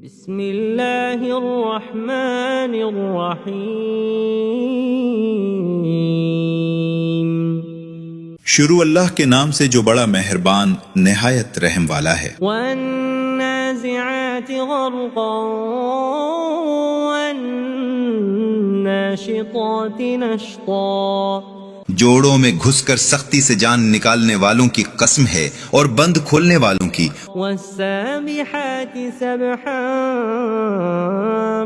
بسم اللہ الرحمن الرحیم۔ شروع اللہ کے نام سے جو بڑا مہربان نہایت رحم والا ہے۔ والنازعات غرقا والناشطات نشطا۔ جوڑوں میں گھس کر سختی سے جان نکالنے والوں کی قسم ہے اور بند کھولنے والوں کی۔ والسابحات سبحا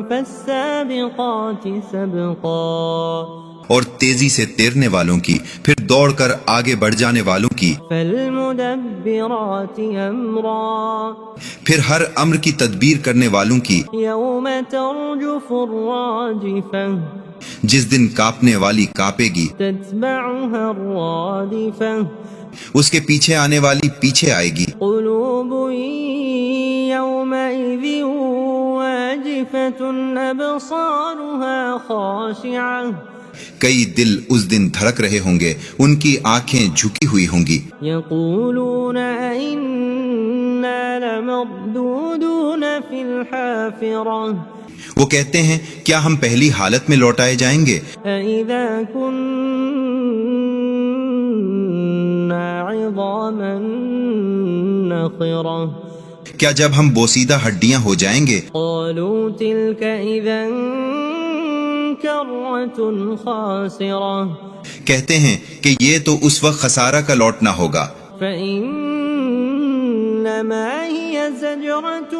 فالسابقات سبقا۔ اور تیزی سے تیرنے والوں کی، پھر دوڑ کر آگے بڑھ جانے والوں کی۔ فالمدبرات امرا۔ پھر ہر امر کی تدبیر کرنے والوں کی۔ یوم ترجف الراجفہ۔ جس دن کانپنے والی کانپے گی۔ تتبعها الرادفہ۔ اس کے پیچھے آنے والی پیچھے آئے گی۔ قلوب یومئذ واجفۃ ابصارها خاشعہ۔ کئی دل اس دن دھڑک رہے ہوں گے، ان کی آنکھیں جھکی ہوئی ہوں گی۔ یقولون ائنا لمردودون فی الحافرہ۔ وہ کہتے ہیں کیا ہم پہلی حالت میں لوٹائے جائیں گے؟ اذا كنا عظاما نخرہ۔ کیا جب ہم بوسیدہ ہڈیاں ہو جائیں گے؟ قالوا تلك اذا کرۃ خاسرہ۔ کہتے ہیں کہ یہ تو اس وقت خسارہ کا لوٹنا ہوگا۔ فإنما هي زجرة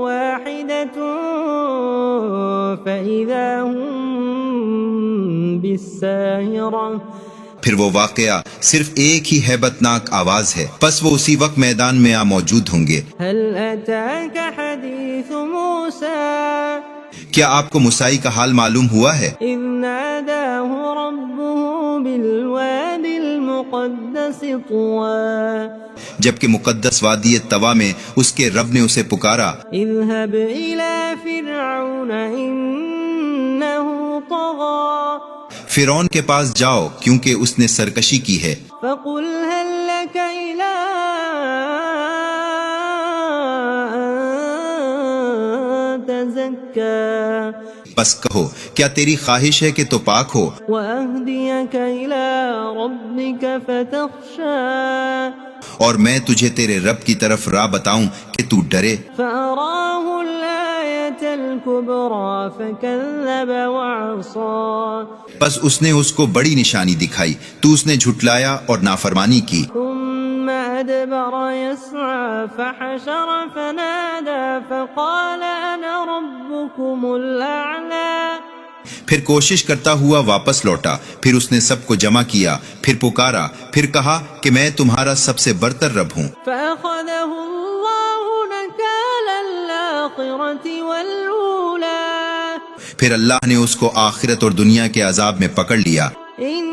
واحدة فإذا هم بالساهرة۔ پھر وہ واقعہ صرف ایک ہی ہیبتناک آواز ہے، پس وہ اسی وقت میدان میں موجود ہوں گے۔ هل أتاك حديث موسى؟ کیا آپ کو موسیٰ کا حال معلوم ہوا ہے؟ إذ ناداه ربه بالواد المقدس طوى۔ جبکہ مقدس وادی طوا میں اس کے رب نے اسے پکارا۔ اذهب إلى فرعون إنه طغى۔ فرعون کے پاس جاؤ کیونکہ اس نے سرکشی کی ہے۔ فقل هل لك إلى أن تزكى۔ بس کہو کیا تیری خواہش ہے کہ تو پاک ہو؟ وأهديك إلى ربك فتخشى۔ اور میں تجھے تیرے رب کی طرف راہ بتاؤں کہ تو ڈرے۔ فأراه الآية الكبرى فكذب وعصى۔ بس اس نے اس کو بڑی نشانی دکھائی تو اس نے جھٹلایا اور نافرمانی کی۔ ثم أدبر يسعى فحشر فنادى فقال أنا ربكم الأعلى۔ پھر کوشش کرتا ہوا واپس لوٹا، پھر اس نے سب کو جمع کیا، پھر پکارا، پھر کہا کہ میں تمہارا سب سے برتر رب ہوں۔ فأخذه الله نكال الآخرة والأولى۔ پھر اللہ نے اس کو آخرت اور دنیا کے عذاب میں پکڑ لیا۔ إن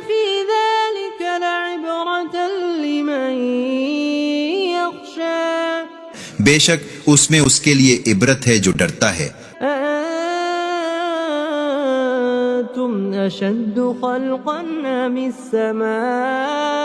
في ذلك لعبرة لمن يخشى۔ بے شک اس میں اس کے لیے عبرت ہے جو ڈرتا ہے۔ أأنتم أشد خلقا أم السماء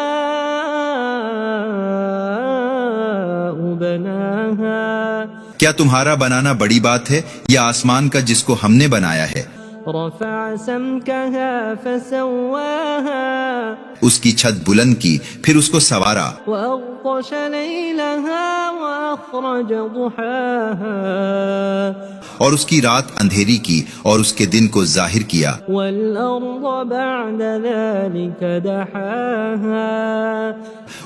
بناها۔ کیا تمہارا بنانا بڑی بات ہے یا آسمان کا جس کو ہم نے بنایا ہے؟ رفع سمكها فسواها۔ اس کی چھت بلند کی، پھر اس کو سوارا۔ وأغطش ليلها وأخرج ضحاها۔ اور اس کی رات اندھیری کی اور اس کے دن کو ظاہر کیا۔ والأرض بعد ذلك دحاها۔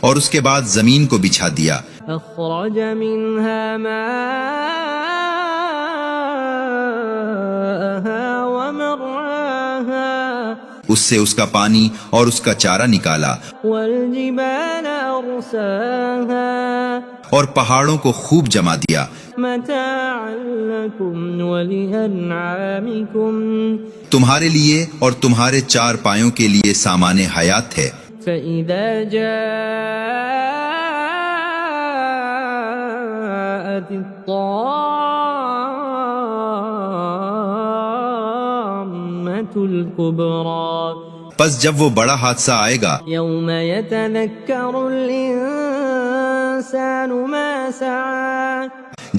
اور اس کے بعد زمین کو بچھا دیا۔ أخرج منها ماءها ومرعاها۔ اس سے اس کا پانی اور اس کا چارہ نکالا۔ والجبال أرساها۔ اور پہاڑوں کو خوب جما دیا۔ متاعا لكم ولأنعامكم۔ تمہارے لیے اور تمہارے چار پایوں کے لیے سامان حیات ہے۔ فإذا جاءت الطامة الكبرى۔ پس جب وہ بڑا حادثہ آئے گا، یوم یتذکر الانسان ما سعى،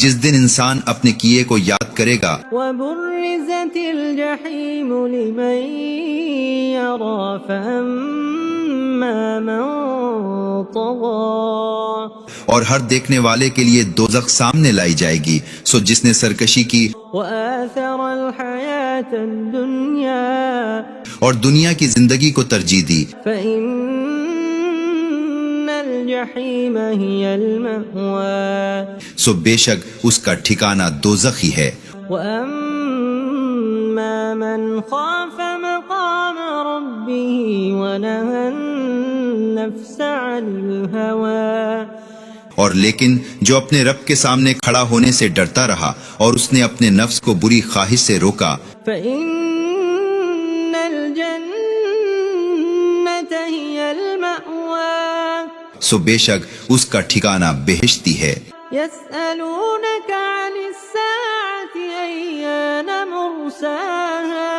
جس دن انسان اپنے کیے کو یاد کرے گا وبرزت الجحیم لمن یرا فأما من طغى اور ہر دیکھنے والے کے لیے دوزخ سامنے لائی جائے گی، سو جس نے سرکشی کی وآثر الحیاة الدنیا اور دنیا کی زندگی کو ترجیح دی، فإن الجحیم هی المأوى سو بے شک اس کا ٹھکانہ دوزخ ہی ہے۔ وأما من خاف مقام ربه ونهى النفس عن الهوى اور لیکن جو اپنے رب کے سامنے کھڑا ہونے سے ڈرتا رہا اور اس نے اپنے نفس کو بری خواہش سے روکا، فإن الجنة هي المأوى سو بے شک اس کا ٹھکانہ بہشتی ہے۔ يسألونك عن الساعة أيان مرساها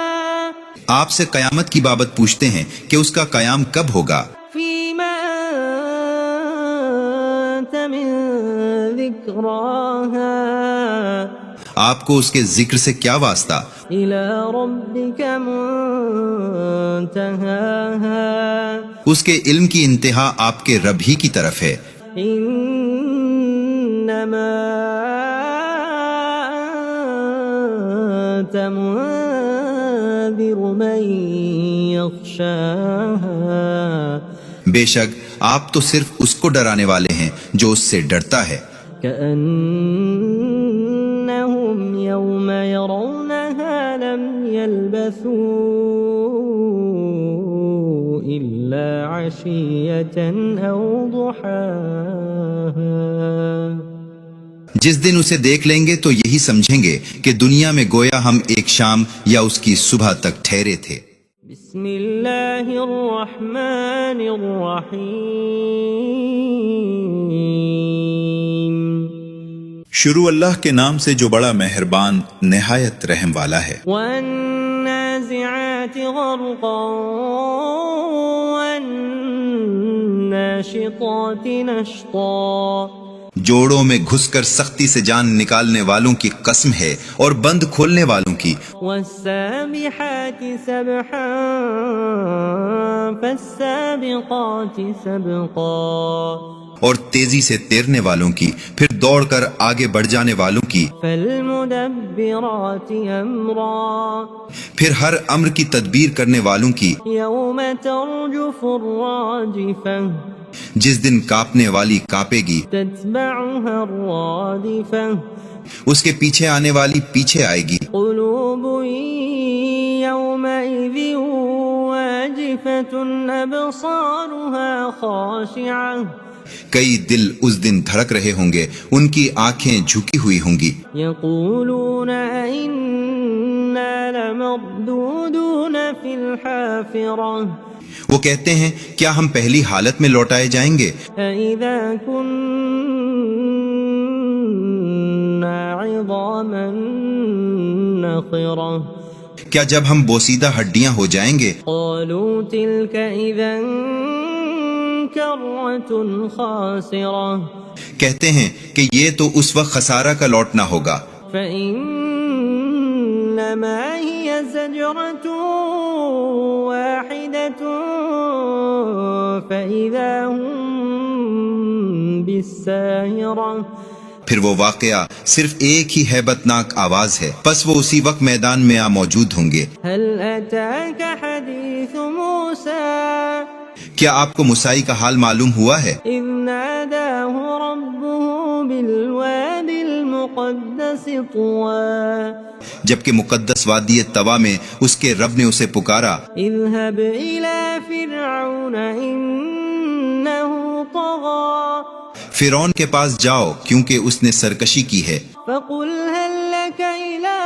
آپ سے قیامت کی بابت پوچھتے ہیں کہ اس کا قیام کب ہوگا، فيما أنت من ذكراها آپ کو اس کے ذکر سے کیا واسطہ، إلى ربك منتهاها اس کے علم کی انتہا آپ کے رب ہی کی طرف ہے۔ إنما أنت منذر من يخشاها بے شک آپ تو صرف اس کو ڈرانے والے ہیں جو اس سے ڈرتا ہے۔ كأنهم يوم يرونها لم يلبثوا إلا عشية أو ضحاها جس دن اسے دیکھ لیں گے تو یہی سمجھیں گے کہ دنیا میں گویا ہم ایک شام یا اس کی صبح تک ٹھہرے تھے۔ بسم اللہ الرحمن الرحیم شروع اللہ کے نام سے جو بڑا مہربان نہایت رحم والا ہے۔ والنازعات غرقا والناشطات نشطا جوڑوں میں گھس کر سختی سے جان نکالنے والوں کی قسم ہے اور بند کھولنے والوں کی، والسابحات سبحا فالسابقات سبقا اور تیزی سے تیرنے والوں کی، پھر دوڑ کر آگے بڑھ جانے والوں کی، فالمدبرات امرا پھر ہر امر کی تدبیر کرنے والوں کی، یوم ترجف الراجفہ جس دن کانپنے والی کانپے گی، تتبعها الرادفہ اس کے پیچھے آنے والی پیچھے آئے گی، قلوب یومئذ واجفة ابصارها خاشعة کئی دل اس دن دھڑک رہے ہوں گے، ان کی آنکھیں جھکی ہوئی ہوں گی، یقولون ائنا لمردودون فی الحافرہ وہ کہتے ہیں کیا ہم پہلی حالت میں لوٹائے جائیں گے، اذا كنا عظاما نخرہ کیا جب ہم بوسیدہ ہڈیاں ہو جائیں گے، قالوا تلك اذا کرۃ خاسرہ کہتے ہیں کہ یہ تو اس وقت خسارہ کا لوٹنا ہوگا، فإنما هي زجرة واحدة فإذا هم بالساهرة پھر وہ واقعہ صرف ایک ہی ہیبت ناک آواز ہے، پس وہ اسی وقت میدان میں موجود ہوں گے۔ هل أتاك حديث موسى کیا آپ کو موسیٰ کا حال معلوم ہوا ہے؟ إذ ناداه ربه بالواد المقدس طوى جبکہ مقدس وادی طوا میں اس کے رب نے اسے پکارا، اذهب إلى فرعون إنه طغى فرعون کے پاس جاؤ کیونکہ اس نے سرکشی کی ہے، فقل هل لك إلى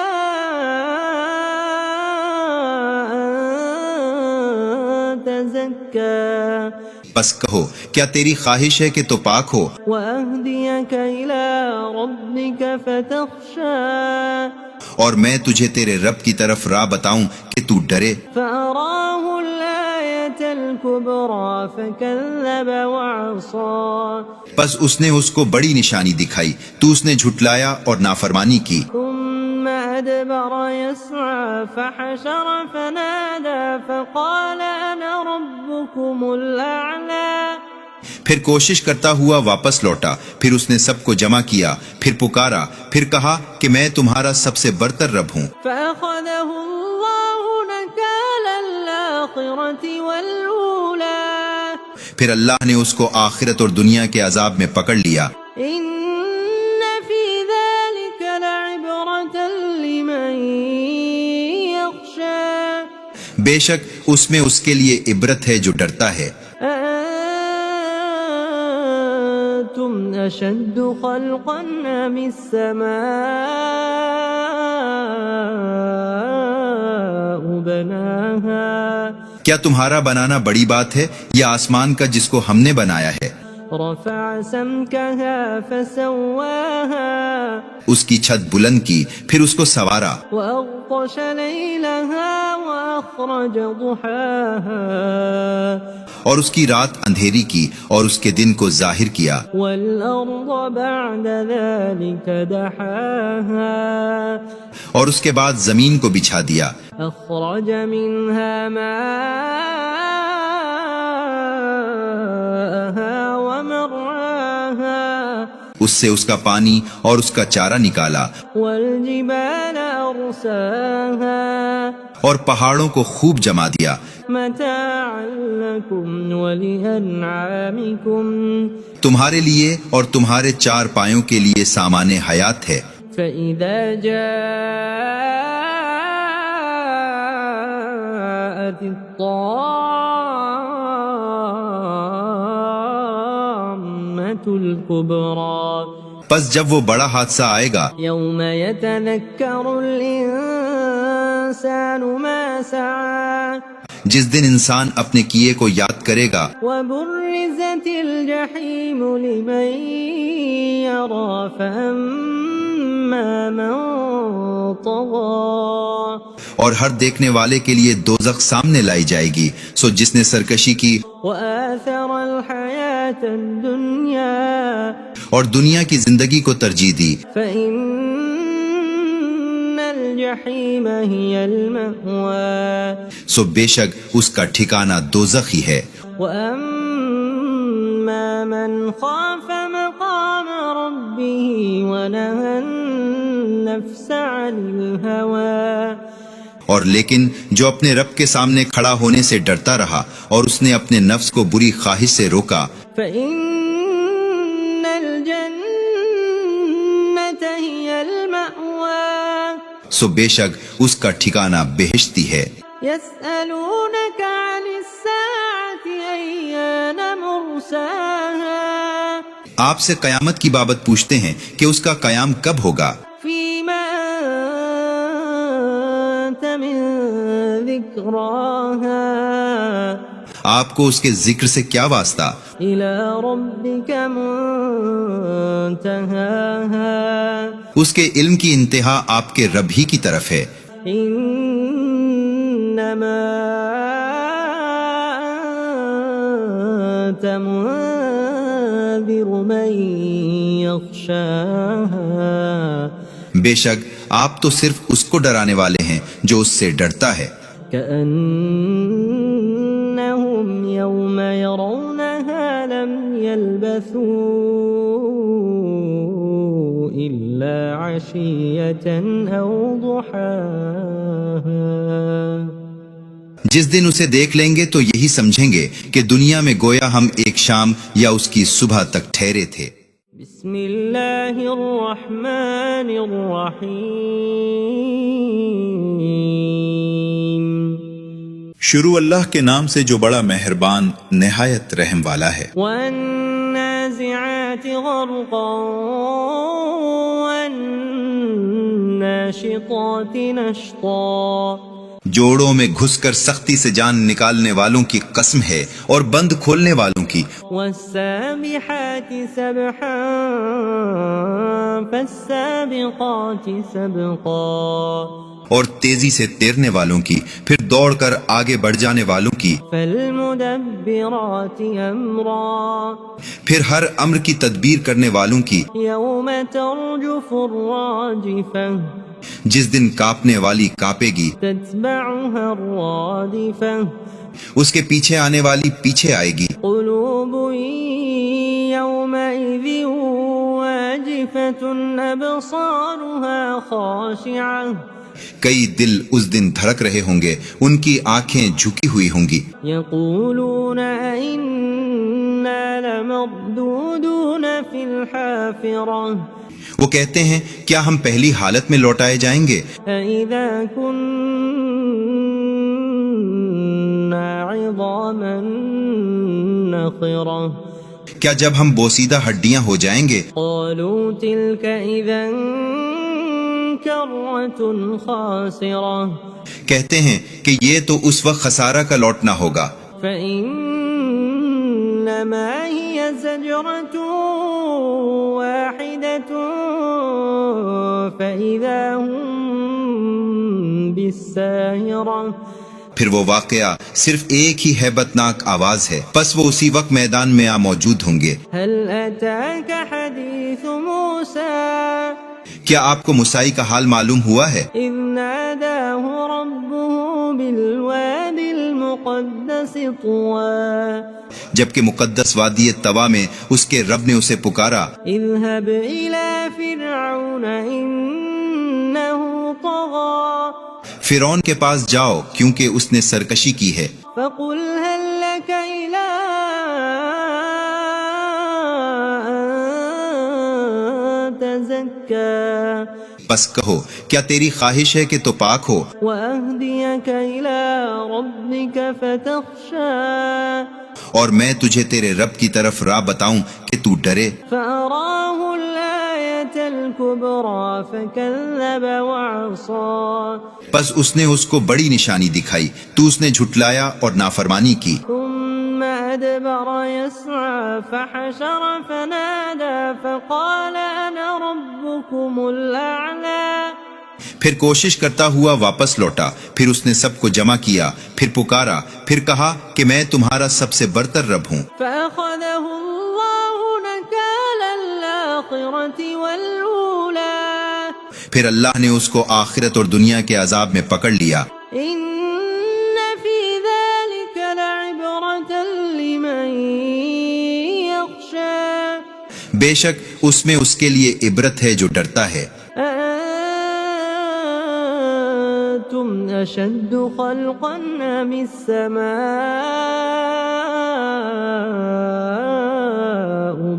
أن تزكى بس کہو کیا تیری خواہش ہے کہ تو پاک ہو، وأهديك إلى ربك فتخشى اور میں تجھے تیرے رب کی طرف راہ بتاؤں کہ تو ڈرے، فأراه الآية الكبرى فكذب وعصى پس اس نے اس کو بڑی نشانی دکھائی تو اس نے جھٹلایا اور نافرمانی کی. ثم أدبر يسعى فحشر فنادى فقال أنا ربكم الأعلى پھر کوشش کرتا ہوا واپس لوٹا، پھر اس نے سب کو جمع کیا، پھر پکارا، پھر کہا کہ میں تمہارا سب سے برتر رب ہوں. فأخذه الله نكال الآخرة والأولى پھر اللہ نے اس کو آخرت اور دنیا کے عذاب میں پکڑ لیا. إن في ذلك لعبرة لمن يخشى بے شک اس میں اس کے لیے عبرت ہے جو ڈرتا ہے. أأنتم أشد خلقا أم السماء بناها کیا تمہارا بنانا بڑی بات ہے یا آسمان کا جس کو ہم نے بنایا ہے؟ رفع سمكها فسواها اس کی چھت بلند کی پھر اس کو سوارا، وأغطش ليلها وأخرج ضحاها اور اس کی رات اندھیری کی اور اس کے دن کو ظاہر کیا، والأرض بعد ذلك دحاها اور اس کے بعد زمین کو بچھا دیا، أخرج منها ماءها ومرعاها اس سے اس کا پانی اور اس کا چارہ نکالا، والجبال أرساها اور پہاڑوں کو خوب جما دیا، متاعا لكم ولأنعامكم تمہارے لیے اور تمہارے چار پایوں کے لیے سامان حیات ہے. فإذا جاءت الطامة الكبرى پس جب وہ بڑا حادثہ آئے گا يوم يتذكر الإنسان ما سعى جس دن انسان اپنے کیے کو یاد کرے گا، وبرزت الجحيم لمن يرى فأما من طغى اور ہر دیکھنے والے کے لیے دوزخ سامنے لائی جائے گی، سو جس نے سرکشی کی وآثر الحياة الدنيا اور دنیا کی زندگی کو ترجیح دی، فإن الجحيم هي المأوى سو بے شک اس کا ٹھکانہ دوزخ ہی ہے. وأما من خاف مقام ربه ونهى النفس عن الهوى اور لیکن جو اپنے رب کے سامنے کھڑا ہونے سے ڈرتا رہا اور اس نے اپنے نفس کو بری خواہش سے روکا، فإن الجنة هي المأوى سو بے شک اس کا ٹھکانہ بہشتی ہے. يسألونك عن الساعة أيان مرساها آپ سے قیامت کی بابت پوچھتے ہیں کہ اس کا قیام کب ہوگا، فيما أنت من ذكراها آپ کو اس کے ذکر سے کیا واسطہ، إلى ربك منتهاها اس کے علم کی انتہا آپ کے رب ہی کی طرف ہے. إنما أنت منذر من يخشاها بے شک آپ تو صرف اس کو ڈرانے والے ہیں جو اس سے ڈرتا ہے. كأنهم يوم يرونها لم يلبثوا إلا عشية أو ضحاها جس دن اسے دیکھ لیں گے تو یہی سمجھیں گے کہ دنیا میں گویا ہم ایک شام یا اس کی صبح تک ٹھہرے تھے. بسم اللہ الرحمن الرحیم شروع اللہ کے نام سے جو بڑا مہربان نہایت رحم والا ہے. والنازعات غرقا والناشطات نشطا جوڑوں میں گھس کر سختی سے جان نکالنے والوں کی قسم ہے اور بند کھولنے والوں کی. والسابحات سبحا فالسابقات سبقا اور تیزی سے تیرنے والوں کی، پھر دوڑ کر آگے بڑھ جانے والوں کی، فالمدبرات امرا پھر ہر امر کی تدبیر کرنے والوں کی، یوم ترجف الراجفہ جس دن کانپنے والی کانپے گی، تتبعها الرادفہ اس کے پیچھے آنے والی پیچھے آئے گی، قلوب یومئذ واجفة ابصارها خاشعة کئی دل اس دن دھڑک رہے ہوں گے، ان کی آنکھیں جھکی ہوئی ہوں گی، یقولون ائنا لمردودون فی الحافرہ وہ کہتے ہیں کیا ہم پہلی حالت میں لوٹائے جائیں گے؟ اذا كنا عظاما نخرہ کیا جب ہم بوسیدہ ہڈیاں ہو جائیں گے؟ قالوا تلك اذا کرۃ خاسرہ کہتے ہیں کہ یہ تو اس وقت خسارہ کا لوٹنا ہوگا، فإنما هي زجرة واحدة فإذا هم بالساهرة پھر وہ واقعہ صرف ایک ہی ہیبتناک آواز ہے، پس وہ اسی وقت میدان میں موجود ہوں گے۔ هل أتاك حديث موسى کیا آپ کو موسیٰ کا حال معلوم ہوا ہے؟ إذ ناداه ربه بالواد المقدس طوى جبکہ مقدس وادی طوا میں اس کے رب نے اسے پکارا، اذهب إلى فرعون إنه طغى فرعون کے پاس جاؤ کیونکہ اس نے سرکشی کی ہے، فقل هل لك إلى أن تزكى پس کہو کیا تیری خواہش ہے کہ تو پاک ہو، وأهديك إلى ربك فتخشى اور میں تجھے تیرے رب کی طرف راہ بتاؤں کہ تو ڈرے۔ فأراه الآية الكبرى فكذب وعصى پس اس نے اس کو بڑی نشانی دکھائی تو اس نے جھٹلایا اور نافرمانی کی، ثم أدبر يسعى فحشر فنادى فقال أنا ربكم الأعلى پھر کوشش کرتا ہوا واپس لوٹا، پھر اس نے سب کو جمع کیا، پھر پکارا، پھر کہا کہ میں تمہارا سب سے برتر رب ہوں۔ فأخذه الله نكال الآخرة والأولى پھر اللہ نے اس کو آخرت اور دنیا کے عذاب میں پکڑ لیا۔ إن في ذلك لعبرة لمن يخشى بے شک اس میں اس کے لیے عبرت ہے جو ڈرتا ہے۔ أأنتم أشد خلقا أم السماء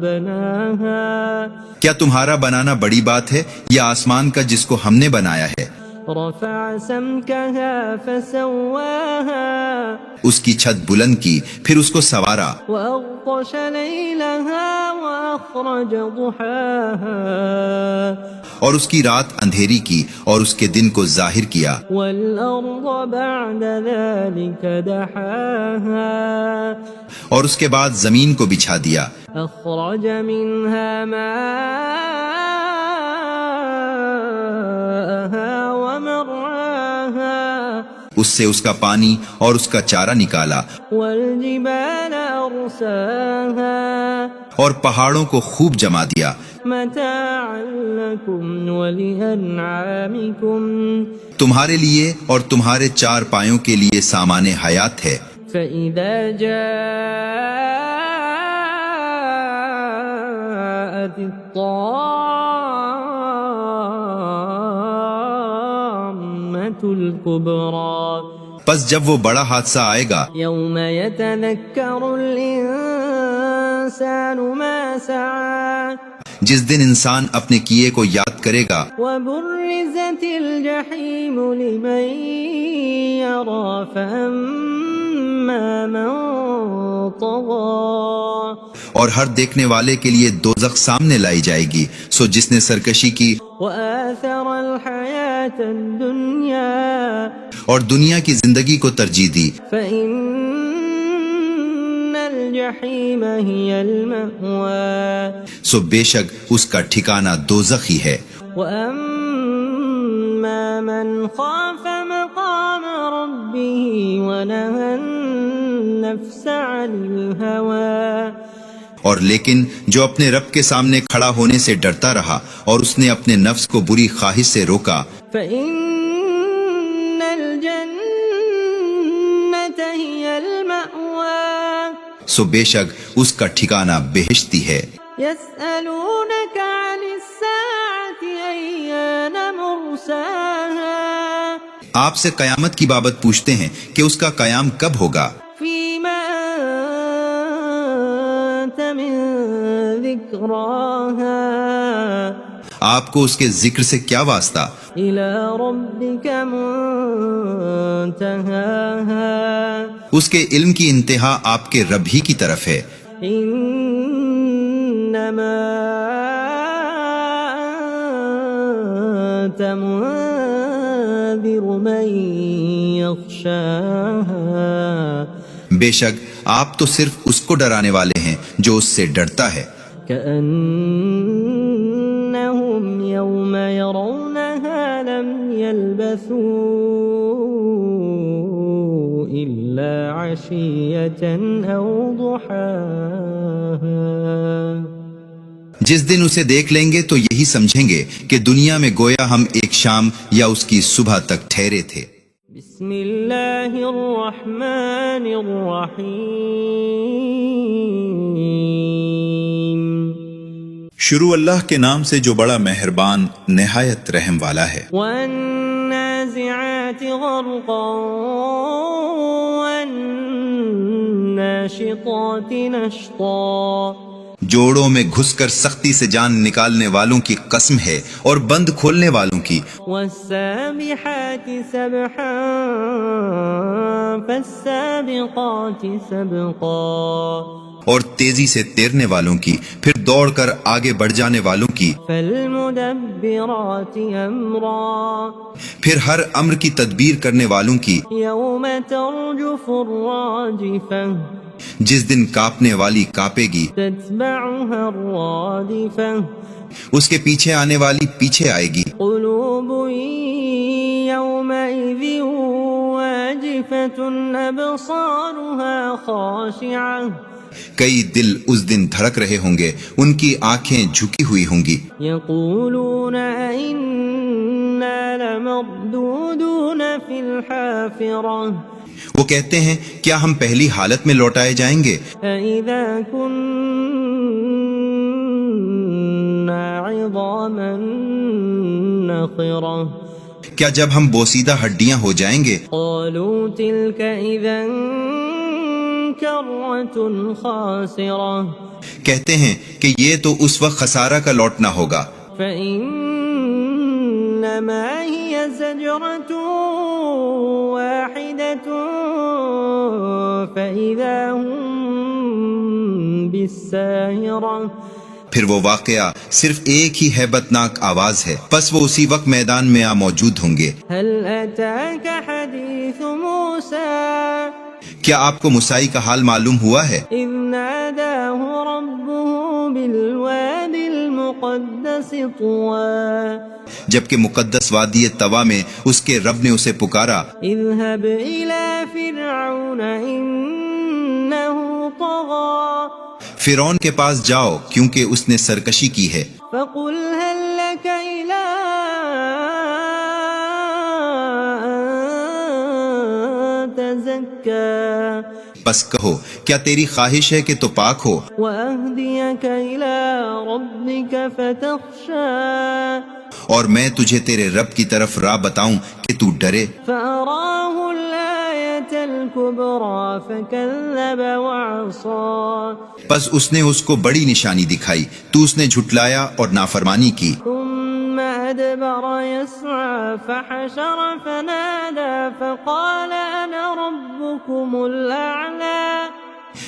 بناها کیا تمہارا بنانا بڑی بات ہے یا آسمان کا جس کو ہم نے بنایا ہے؟ رفع سمكها فسواها اس کی چھت بلند کی، پھر اس کو سوارا، وأغطش ليلها وأخرج ضحاها اور اس کی رات اندھیری کی اور اس کے دن کو ظاہر کیا، والأرض بعد ذلك دحاها اور اس کے بعد زمین کو بچھا دیا، أخرج منها ماءها ومرعاها اس سے اس کا پانی اور اس کا چارہ نکالا، والجبال أرساها اور پہاڑوں کو خوب جما دیا، متاعا لكم ولأنعامكم تمہارے لیے اور تمہارے چار پایوں کے لیے سامان حیات ہے۔ فإذا جاءت الطامة الكبرى پس جب وہ بڑا حادثہ آئے گا، يوم يتذكر الإنسان ما سعى جس دن انسان اپنے کیے کو یاد کرے گا، وبرزت الجحيم لمن يرى فأما من طغى اور ہر دیکھنے والے کے لیے دوزخ سامنے لائی جائے گی، سو جس نے سرکشی کی وآثر الحياة الدنيا اور دنیا کی زندگی کو ترجیح دی، فإن الجحيم هي المأوى سو بے شک اس کا ٹھکانہ دوزخ ہی ہے۔ وأما فأما من خاف مقام ربه ونهى النفس عن الهوى اور لیکن جو اپنے رب کے سامنے کھڑا ہونے سے ڈرتا رہا اور اس نے اپنے نفس کو بری خواہش سے روکا فإن الجنة هي المأوى سو بے شک اس کا ٹھکانہ بہشتی ہے. يسألونك عن الساعة أيان مرساها آپ سے قیامت کی بابت پوچھتے ہیں کہ اس کا قیام کب ہوگا. فيما أنت من ذكراها آپ کو اس کے ذکر سے کیا واسطہ. إلى ربك منتهاها اس کے علم کی انتہا آپ کے رب ہی کی طرف ہے. إنما أنت منذر من يخشاها بے شک آپ تو صرف اس کو ڈرانے والے ہیں جو اس سے ڈرتا ہے. كأنهم يوم يرونها لم يلبثوا إلا عشية أو ضحاها جس دن اسے دیکھ لیں گے تو یہی سمجھیں گے کہ دنیا میں گویا ہم ایک شام یا اس کی صبح تک ٹھہرے تھے. بسم اللہ الرحمن الرحیم شروع اللہ کے نام سے جو بڑا مہربان نہایت رحم والا ہے. والنازعات غرقا والناشطات نشطا جوڑوں میں گھس کر سختی سے جان نکالنے والوں کی قسم ہے اور بند کھولنے والوں کی. والسابحات سبحا فالسابقات سبقا اور تیزی سے تیرنے والوں کی پھر دوڑ کر آگے بڑھ جانے والوں کی. فالمدبرات امرا پھر ہر امر کی تدبیر کرنے والوں کی. یوم ترجف الراجفہ جس دن کاپنے والی کاپے گی. تتبعها الرادفہ اس کے پیچھے آنے والی پیچھے آئے گی. قلوب یومئذ واجفة ابصارها خاشعہ کئی دل اس دن دھڑک رہے ہوں گے، ان کی آنکھیں جھکی ہوئی ہوں گی. یقولون انا لمردودون فی الحافرہ وہ کہتے ہیں کیا ہم پہلی حالت میں لوٹائے جائیں گے. فَإِذَا كُنَّا عِظَامًا نَخِرَةً کیا جب ہم بوسیدہ ہڈیاں ہو جائیں گے. قَالُوا تِلْكَ إِذًا كَرَّةٌ خَاسِرَةٌ کہتے ہیں کہ یہ تو اس وقت خسارہ کا لوٹنا ہوگا. فَإِنَّمَا هِيَ زَجْرَةٌ واحدة فإذا هم بالساهرة پھر وہ واقعہ صرف ایک ہی ہیبتناک آواز ہے، پس وہ اسی وقت میدان میں موجود ہوں گے. هل أتاك حديث موسى کیا آپ کو موسیٰ کا حال معلوم ہوا ہے؟ إذ ناداه ربه بالوادي المقدس طوى جبکہ مقدس وادی طوا میں اس کے رب نے اسے پکارا. اذهب إلى فرعون إنه طغى فرعون کے پاس جاؤ کیونکہ اس نے سرکشی کی ہے. فقل هل لك إلى أن تزكى بس کہو کیا تیری خواہش ہے کہ تو پاک ہو وأهديك إلى ربك فتخشى اور میں تجھے تیرے رب کی طرف راہ بتاؤں کہ تو ڈرے. فأراه الآية الكبرى فكذب وعصى پس اس نے اس کو بڑی نشانی دکھائی تو اس نے جھٹلایا اور نافرمانی کی. ثم أدبر يسعى فحشر فنادى فقال أنا ربكم الأعلى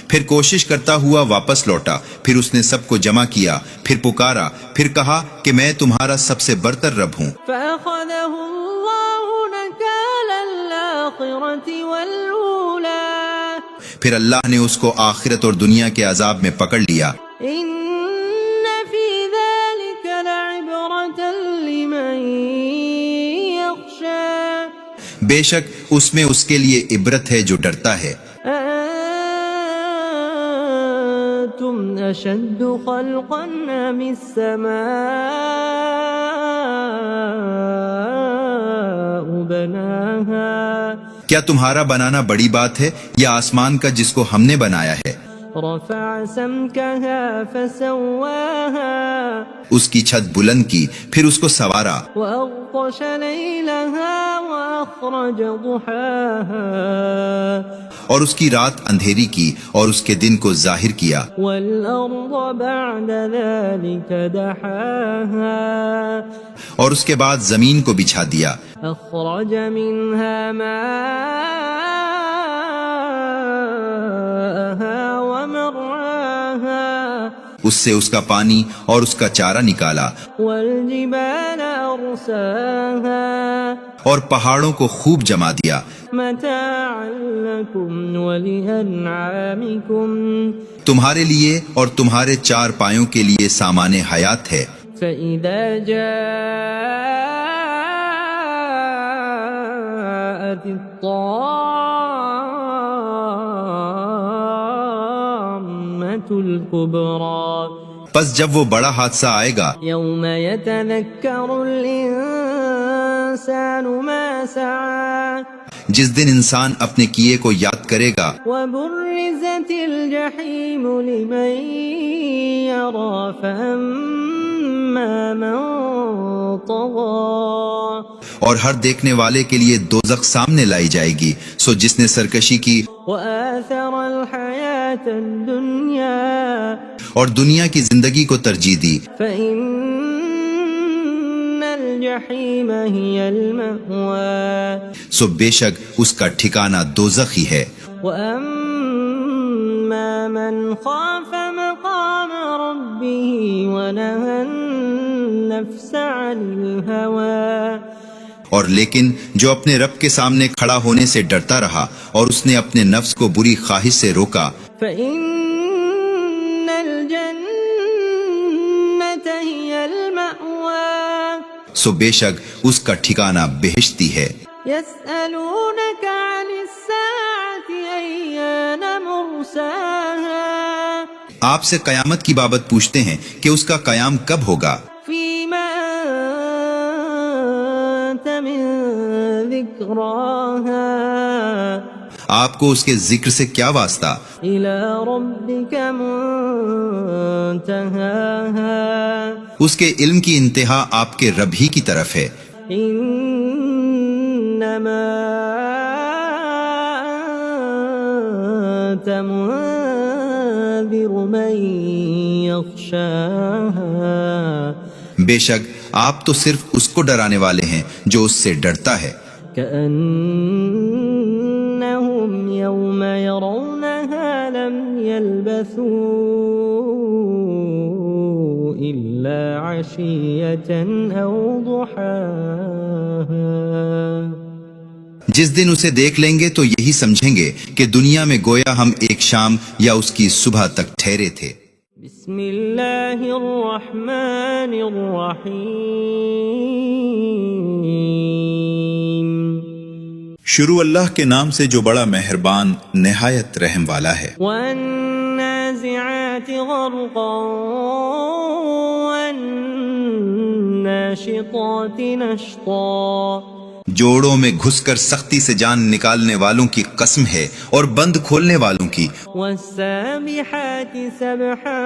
پھر کوشش کرتا ہوا واپس لوٹا، پھر اس نے سب کو جمع کیا، پھر پکارا، پھر کہا کہ میں تمہارا سب سے برتر رب ہوں. فأخذه الله نكال الآخرة والأولى پھر اللہ نے اس کو آخرت اور دنیا کے عذاب میں پکڑ لیا. إن في ذلك لعبرة لمن بے شک اس میں اس کے لیے عبرت ہے جو ڈرتا ہے۔ أأنتم أشد خلقا أم السماء بناها کیا تمہارا بنانا بڑی بات ہے یا آسمان کا جس کو ہم نے بنایا ہے؟ رفع سمكها فسواها اس کی چھت بلند کی پھر اس کو سوارا، وأغطش ليلها وأخرج ضحاها اور اس کی رات اندھیری کی اور اس کے دن کو ظاہر کیا، والأرض بعد ذلك دحاها اور اس کے بعد زمین کو بچھا دیا، أخرج منها ماءها ومرعاها اس سے اس کا پانی اور اس کا چارہ نکالا، والجبال أرساها اور پہاڑوں کو خوب جما دیا، متاعا لكم ولأنعامكم تمہارے لیے اور تمہارے چار پایوں کے لیے سامان حیات ہے۔ فإذا جاءت الطامة الكبرى پس جب وہ بڑا حادثہ آئے گا، يوم يتذكر الإنسان ما سعى جس دن انسان اپنے کیے کو یاد کرے گا، وبرزت الجحيم لمن يرى فأما من طغى اور ہر دیکھنے والے کے لیے دوزخ سامنے لائی جائے گی، سو جس نے سرکشی کی وآثر الحياة الدنيا اور دنیا کی زندگی کو ترجیح دی، فإن الجحيم هي المأوى سو بے شک اس کا ٹھکانہ دوزخ ہی ہے۔ وأما من خاف مقام ربه ونهى النفس عن الهوى اور لیکن جو اپنے رب کے سامنے کھڑا ہونے سے ڈرتا رہا اور اس نے اپنے نفس کو بری خواہش سے روکا، فإن الجنة هي المأوى سو بے شک اس کا ٹھکانہ بہشتی ہے۔ يسألونك عن الساعة أيان مرساها آپ سے قیامت کی بابت پوچھتے ہیں کہ اس کا قیام کب ہوگا، فيما أنت من ذكراها آپ کو اس کے ذکر سے کیا واسطہ، إلى ربك منتهاها اس کے علم کی انتہا آپ کے رب ہی کی طرف ہے۔ إنما أنت منذر من يخشاها بے شک آپ تو صرف اس کو ڈرانے والے ہیں جو اس سے ڈرتا ہے، كأنهم يوم يرونها لم يلبثوا إلا عشية أو ضحاها جس دن اسے دیکھ لیں گے تو یہی سمجھیں گے کہ دنیا میں گویا ہم ایک شام یا اس کی صبح تک ٹھہرے تھے۔ بسم اللہ الرحمن الرحیم شروع اللہ کے نام سے جو بڑا مہربان نہایت رحم والا ہے۔ والنازعات غرقا والناشطات نشطا جوڑوں میں گھس کر سختی سے جان نکالنے والوں کی قسم ہے اور بند کھولنے والوں کی، والسابحات سبحا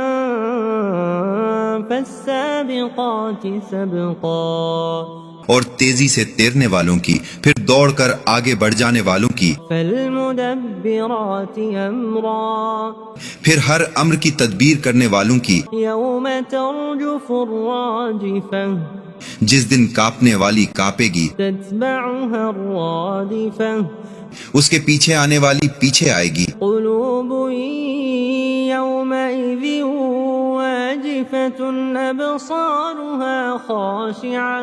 فالسابقات سبقا اور تیزی سے تیرنے والوں کی، پھر دوڑ کر آگے بڑھ جانے والوں کی، فالمدبرات امرا پھر ہر امر کی تدبیر کرنے والوں کی، یوم ترجف الراجفہ جس دن کانپنے والی کانپے گی، تتبعها الرادفہ اس کے پیچھے آنے والی پیچھے آئے گی، قلوب یومئذ واجفة ابصارها خاشعة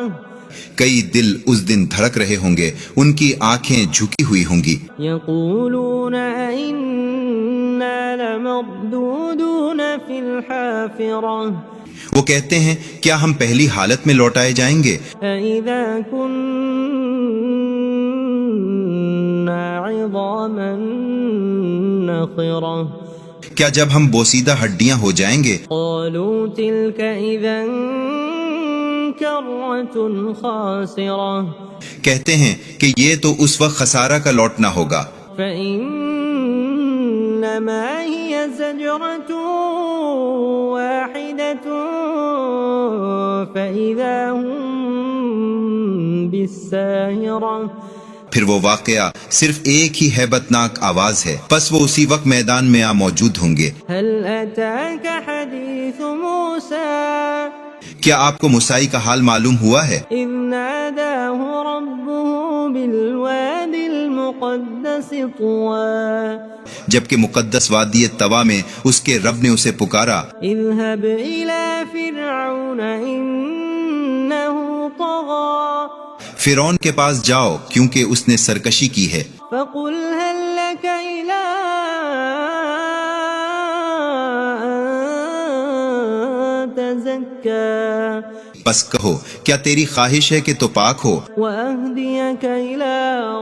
کئی دل اس دن دھڑک رہے ہوں گے، ان کی آنکھیں جھکی ہوئی ہوں گی، یقولون ائنا لمردودون فی الحافرہ وہ کہتے ہیں کیا ہم پہلی حالت میں لوٹائے جائیں گے، اذا کن النخرة کیا جب ہم بوسیدہ ہڈیاں ہو جائیں گے؟ قالوا تلك إذا كرة خاسرة کہتے ہیں کہ یہ تو اس وقت خسارہ کا لوٹنا ہوگا۔ فإنما هي زجرة واحدة فإذا هم بالساهرة پھر وہ واقعہ صرف ایک ہی ہیبتناک آواز ہے، پس وہ اسی وقت میدان میں موجود ہوں گے۔ هل أتاك حديث موسى کیا آپ کو موسیٰ کا حال معلوم ہوا ہے؟ إذ ناداه ربه بالواد المقدس طوى جبکہ مقدس وادی طوا میں اس کے رب نے اسے پکارا، اذهب إلى فرعون إنه طغى فرعون کے پاس جاؤ کیونکہ اس نے سرکشی کی ہے۔ فقل هل لك إلى أن تزكى بس کہو کیا تیری خواہش ہے کہ تو پاک ہو وأهديك إلى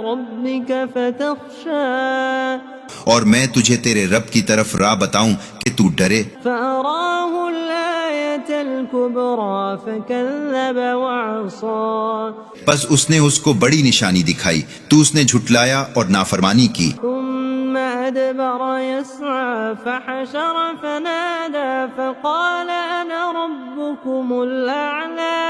ربك فتخشى اور میں تجھے تیرے رب کی طرف راہ بتاؤں کہ تو ڈرے؟ فأراه الآية الكبرى فكذب وعصى بس اس نے اس کو بڑی نشانی دکھائی تو اس نے جھٹلایا اور نافرمانی کی۔ ثم أدبر يسعى فحشر فنادى فقال أنا ربكم الأعلى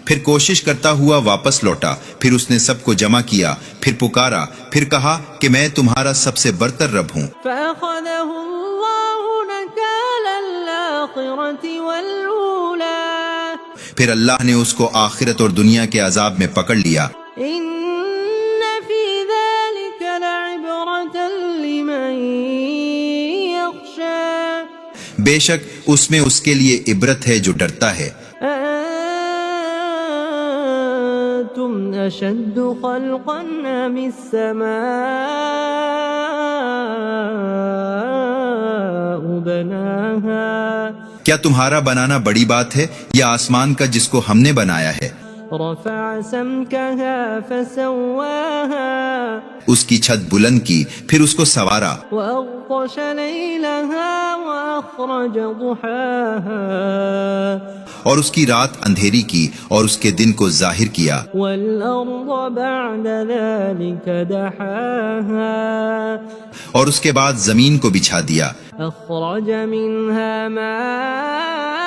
پھر کوشش کرتا ہوا واپس لوٹا، پھر اس نے سب کو جمع کیا، پھر پکارا، پھر کہا کہ میں تمہارا سب سے برتر رب ہوں۔ فأخذه الله نكال الآخرة والأولى پھر اللہ نے اس کو آخرت اور دنیا کے عذاب میں پکڑ لیا۔ إن في ذلك لعبرة لمن يخشى بے شک اس میں اس کے لیے عبرت ہے جو ڈرتا ہے۔ أأنتم أشد خلقا أم السماء بناها کیا تمہارا بنانا بڑی بات ہے یا آسمان کا جس کو ہم نے بنایا ہے؟ رفع سمكها فسواها اس کی چھت بلند کی، پھر اس کو سوارا، وأغطش ليلها وأخرج ضحاها اور اس کی رات اندھیری کی اور اس کے دن کو ظاہر کیا، والأرض بعد ذلك دحاها اور اس کے بعد زمین کو بچھا دیا، أخرج منها ماءها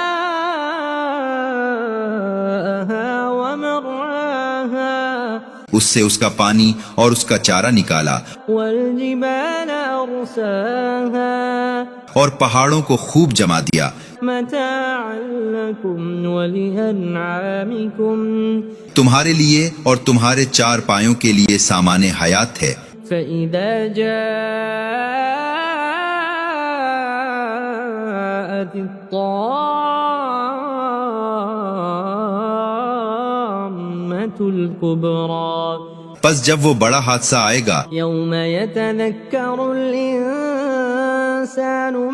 ومرعاها اس سے اس کا پانی اور اس کا چارہ نکالا، والجبال أرساها اور پہاڑوں کو خوب جما دیا، متاعا لكم ولأنعامكم تمہارے لیے اور تمہارے چار پایوں کے لیے سامان حیات ہے۔ فإذا جاءت الطامة الكبرى پس جب وہ بڑا حادثہ آئے گا، يوم يتذكر الإنسان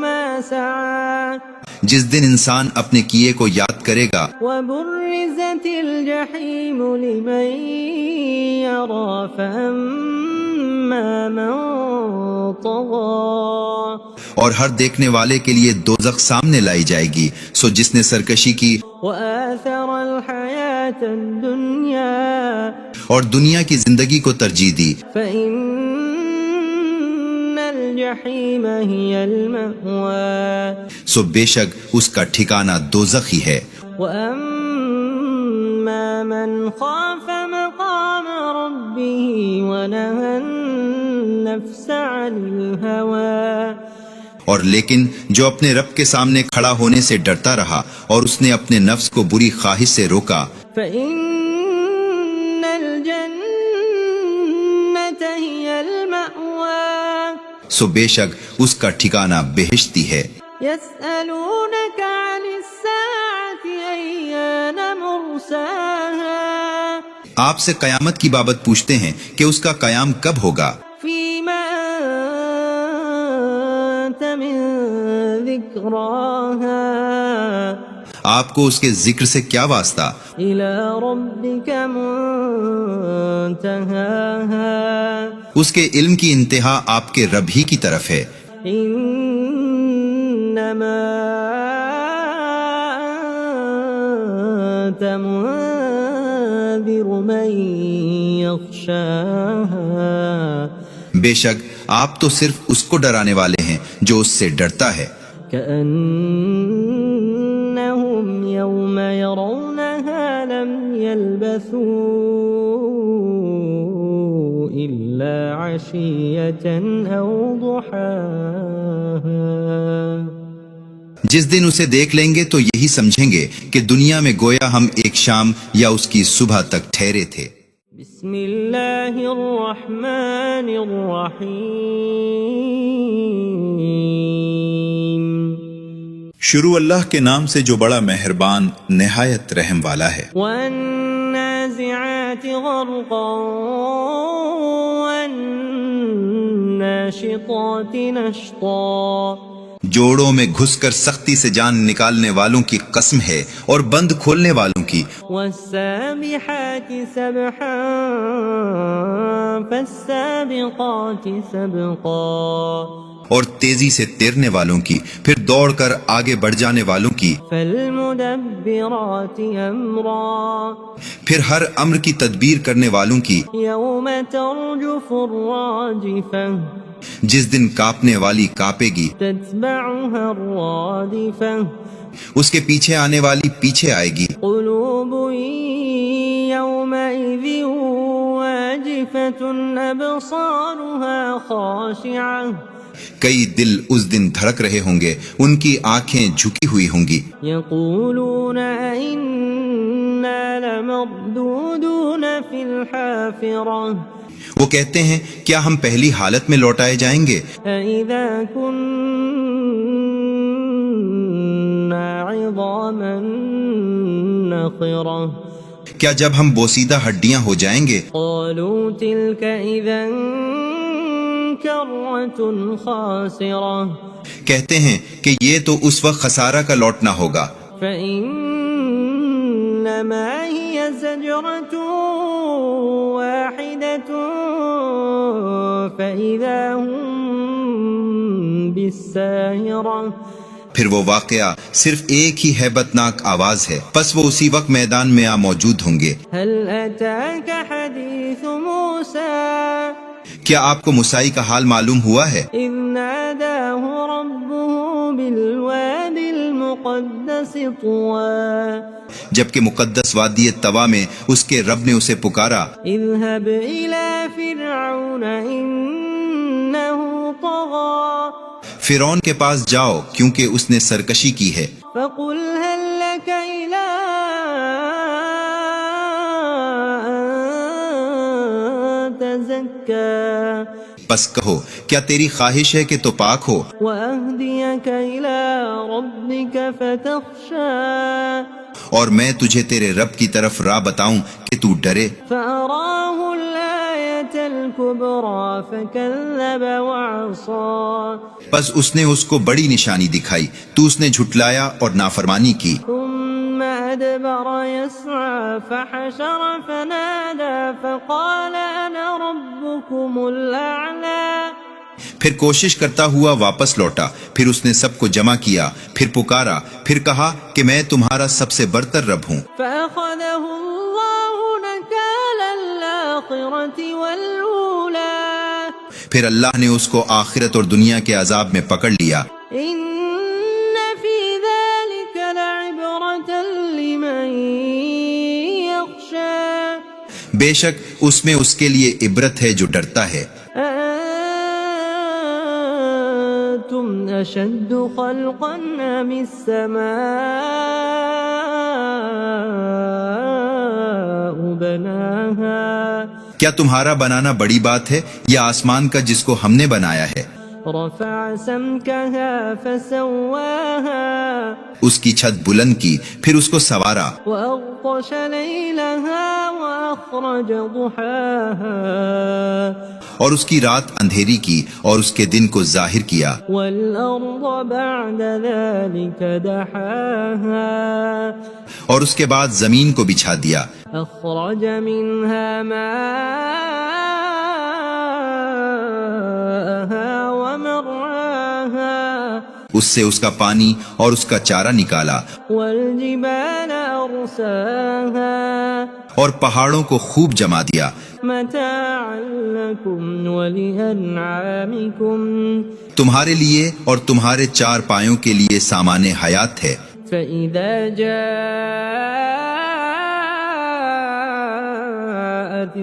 ما سعى جس دن انسان اپنے کیے کو یاد کرے گا، وبرزت الجحيم لمن يرى فأما من طغى اور ہر دیکھنے والے کے لیے دوزخ سامنے لائی جائے گی، سو جس نے سرکشی کی وآثر الحياة الدنيا اور دنیا کی زندگی کو ترجیح دی، فإن الجحيم هي المأوى سو بے شک اس کا ٹھکانہ دوزخ ہی ہے۔ وأما من خاف مقام ربه ونهى النفس عن الهوى اور لیکن جو اپنے رب کے سامنے کھڑا ہونے سے ڈرتا رہا اور اس نے اپنے نفس کو بری خواہش سے روکا، فإن الجنة هي المأوى سو بے شک اس کا ٹھکانہ بہشتی ہے۔ يسألونك عن الساعة أيان مرساها آپ سے قیامت کی بابت پوچھتے ہیں کہ اس کا قیام کب ہوگا، فيما أنت من ذكراها آپ کو اس کے ذکر سے کیا واسطہ، إلى ربك منتهاها اس کے علم کی انتہا آپ کے رب ہی کی طرف ہے. انما انت منذر من یخشاها. بے شک آپ تو صرف اس کو ڈرانے والے ہیں جو اس سے ڈرتا ہے. كأنهم يوم يرونها لم يلبثوا إلا عشية أو ضحاها. جس دن اسے دیکھ لیں گے تو یہی سمجھیں گے کہ دنیا میں گویا ہم ایک شام یا اس کی صبح تک ٹھہرے تھے. بسم اللہ الرحمن الرحیم. شروع اللہ کے نام سے جو بڑا مہربان نہایت رحم والا ہے. والنازعات غرقا والناشطات نشطا. جوڑوں میں گھس کر سختی سے جان نکالنے والوں کی قسم ہے اور بند کھولنے والوں کی. والسابحات سبحا فالسابقات سبقا. اور تیزی سے تیرنے والوں کی، پھر دوڑ کر آگے بڑھ جانے والوں کی. فالمدبرات امرا. پھر ہر امر کی تدبیر کرنے والوں کی. یوم ترجف الراجفہ. جس دن کانپنے والی کانپے گی. تتبعها الرادفہ. اس کے پیچھے آنے والی پیچھے آئے گی. قلوب یومئذ واجفة ابصارها خاشعة. کئی دل اس دن دھڑک رہے ہوں گے، ان کی آنکھیں جھکی ہوئی ہوں گی. یقولون انا لمردودون فی الحافرة. وہ کہتے ہیں کیا ہم پہلی حالت میں لوٹائے جائیں گے؟ اذا كنا عظاما نخرة. کیا جب ہم بوسیدہ ہڈیاں ہو جائیں گے؟ قالوا تلك اذا کرة خاسرة. کہتے ہیں کہ یہ تو اس وقت خسارہ کا لوٹنا ہوگا. فإنما هي زجرة واحدة فإذا هم بالساهرة. پھر وہ واقعہ صرف ایک ہی ہیبتناک آواز ہے، پس وہ اسی وقت میدان میں موجود ہوں گے. هل أتاك حديث موسى. کیا آپ کو موسیٰ کا حال معلوم ہوا ہے؟ اذ ناداه ربه بالواد المقدس طوى. جبکہ مقدس وادی طوا میں اس کے رب نے اسے پکارا. اذهب إلى فرعون إنه طغى. فرعون کے پاس جاؤ کیونکہ اس نے سرکشی کی ہے. فقل هل لك إلى أن تزكى. پس کہو کیا تیری خواہش ہے کہ تو پاک ہو. وأهديك إلى ربك فتخشى. اور میں تجھے تیرے رب کی طرف راہ بتاؤں کہ تو ڈرے. فأراه الآية الكبرى فكذب وعصى. پس اس نے اس کو بڑی نشانی دکھائی تو اس نے جھٹلایا اور نافرمانی کی. ثم أدبر يسعى فحشر فنادى فقال أنا ربكم الأعلى. پھر کوشش کرتا ہوا واپس لوٹا، پھر اس نے سب کو جمع کیا، پھر پکارا، پھر کہا کہ میں تمہارا سب سے برتر رب ہوں. فأخذه الله نكال الآخرة والأولى. پھر اللہ نے اس کو آخرت اور دنیا کے عذاب میں پکڑ لیا. إن في ذلك لعبرة لمن يخشى. بے شک اس میں اس کے لیے عبرت ہے جو ڈرتا ہے. أأنتم أشد خلقا أم السماء بناها. کیا تمہارا بنانا بڑی بات ہے یا آسمان کا جس کو ہم نے بنایا ہے؟ رفع سمكها فسواها. اس کی چھت بلند کی، پھر اس کو سوارا. وأغطش ليلها وأخرج ضحاها. اور اس کی رات اندھیری کی اور اس کے دن کو ظاہر کیا. والأرض بعد ذلك دحاها. اور اس کے بعد زمین کو بچھا دیا. أخرج منها ماءها اس سے اس کا پانی اور اس کا چارہ نکالا والجبال أرساها اور پہاڑوں کو خوب جما دیا متاعا لكم ولأنعامكم تمہارے لیے اور تمہارے چار پایوں کے لیے سامان حیات ہے فإذا جاءت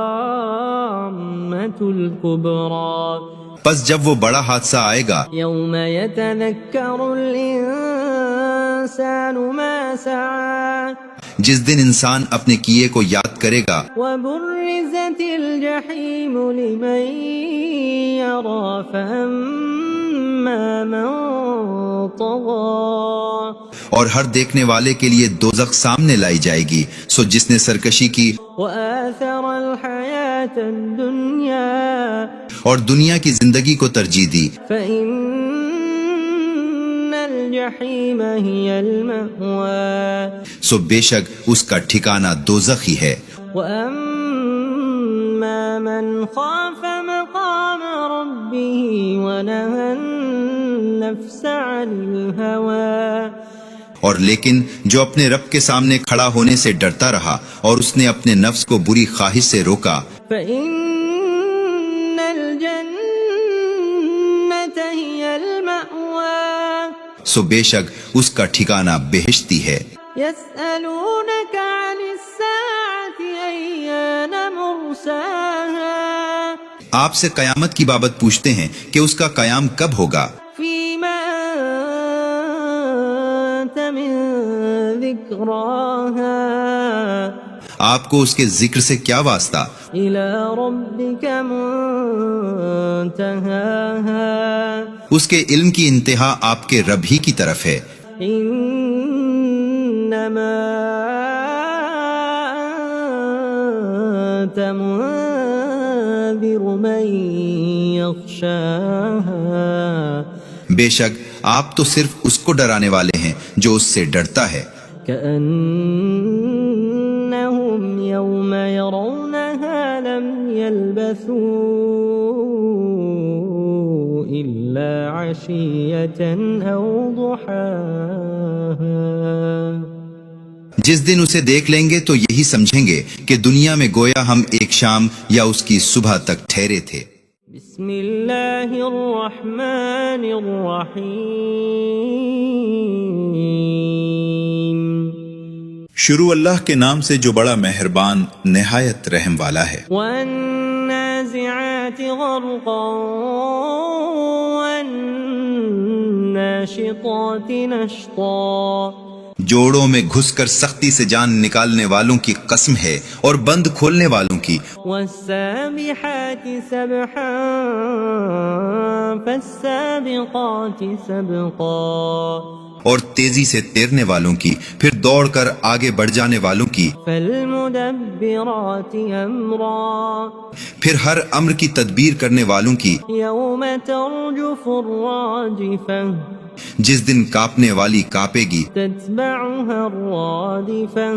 الطامة الكبرى پس جب وہ بڑا حادثہ آئے گا يوم يتذكر الإنسان ما سعى جس دن انسان اپنے کیے کو یاد کرے گا وبرزت الجحيم لمن يرى فأما من طغى اور ہر دیکھنے والے کے لیے دوزخ سامنے لائی جائے گی سو جس نے سرکشی کی وآثر الحياة الدنيا اور دنیا کی زندگی کو ترجیح دی فإن الجحيم هي المأوى سو بے شک اس کا ٹھکانہ دوزخ ہی ہے وأما من خاف مقام ربه ونهى النفس عن الهوى اور لیکن جو اپنے رب کے سامنے کھڑا ہونے سے ڈرتا رہا اور اس نے اپنے نفس کو بری خواہش سے روکا فإن الجنة هي المأوى سو بے شک اس کا ٹھکانہ بہشتی ہے يسألونك عن الساعة أيان مرساها آپ سے قیامت کی بابت پوچھتے ہیں کہ اس کا قیام کب ہوگا فيما أنت من ذكراها آپ کو اس کے ذکر سے کیا واسطہ إلى ربك منتهاها اس کے علم کی انتہا آپ کے رب ہی کی طرف ہے إنما أنت منذر من يخشاها بے شک آپ تو صرف اس کو ڈرانے والے ہیں جو اس سے ڈرتا ہے كأنهم يوم يرونها لم يلبثوا إلا عشية أو ضحاها جس دن اسے دیکھ لیں گے تو یہی سمجھیں گے کہ دنیا میں گویا ہم ایک شام یا اس کی صبح تک ٹھہرے تھے بسم اللہ الرحمن الرحیم شروع اللہ کے نام سے جو بڑا مہربان نہایت رحم والا ہے والنازعات غرقا والناشطات نشطا جوڑوں میں گھس کر سختی سے جان نکالنے والوں کی قسم ہے اور بند کھولنے والوں کی والسابحات سبحا فالسابقات سبقا اور تیزی سے تیرنے والوں کی پھر دوڑ کر آگے بڑھ جانے والوں کی فالمدبرات امرا پھر ہر امر کی تدبیر کرنے والوں کی یوم ترجف الراجفہ جس دن کانپنے والی کانپے گی تتبعها الرادفہ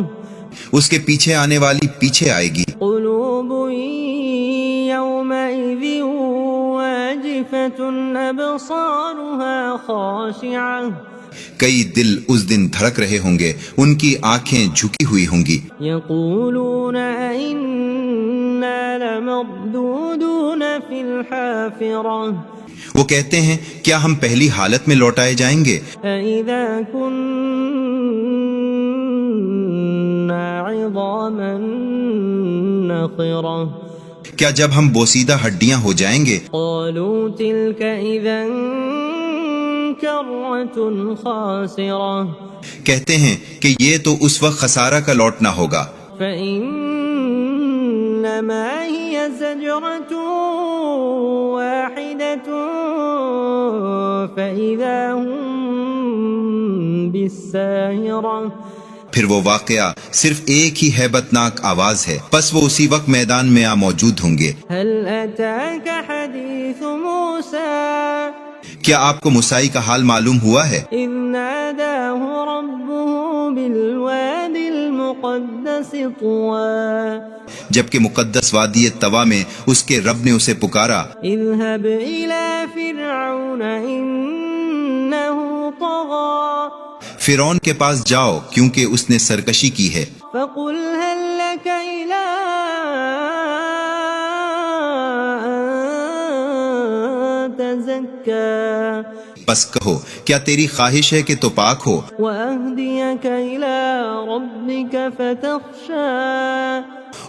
اس کے پیچھے آنے والی پیچھے آئے گی قلوب یومئذ واجفة ابصارها خاشعة کئی دل اس دن دھڑک رہے ہوں گے ان کی آنکھیں جھکی ہوئی ہوں گی یقولون ائنا لمردودون فی الحافرہ وہ کہتے ہیں کیا ہم پہلی حالت میں لوٹائے جائیں گے اذا كنا عظاما نخرہ کیا جب ہم بوسیدہ ہڈیاں ہو جائیں گے قالوا تلك اذا کرۃ خاسرہ کہتے ہیں کہ یہ تو اس وقت خسارہ کا لوٹنا ہوگا فإنما هي زجرة واحدة فإذا هم بالساهرة پھر وہ واقعہ صرف ایک ہی ہیبت ناک آواز ہے پس وہ اسی وقت میدان میں موجود ہوں گے هل أتاك حديث موسى کیا آپ کو موسیٰ کا حال معلوم ہوا ہے اذ ناداه ربه بالواد المقدس المقدس طوى جبکہ مقدس وادی طوا میں اس کے رب نے اسے پکارا، اذهب إلى فرعون إنه طغى فرعون کے پاس جاؤ کیونکہ اس نے سرکشی کی ہے، فقل هل لك إلى أن تزكى پس کہو کیا تیری خواہش ہے کہ تو پاک ہو، وأهديك إلى ربك فتخشى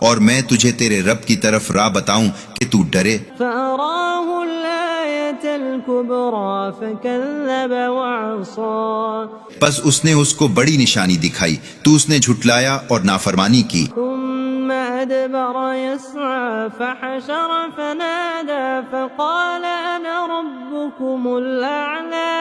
اور میں تجھے تیرے رب کی طرف راہ بتاؤں کہ تو ڈرے۔ فأراه الآية الكبرى فكذب وعصى پس اس نے اس کو بڑی نشانی دکھائی تو اس نے جھٹلایا اور نافرمانی کی، ثم أدبر يسعى فحشر فنادى فقال أنا ربكم الأعلى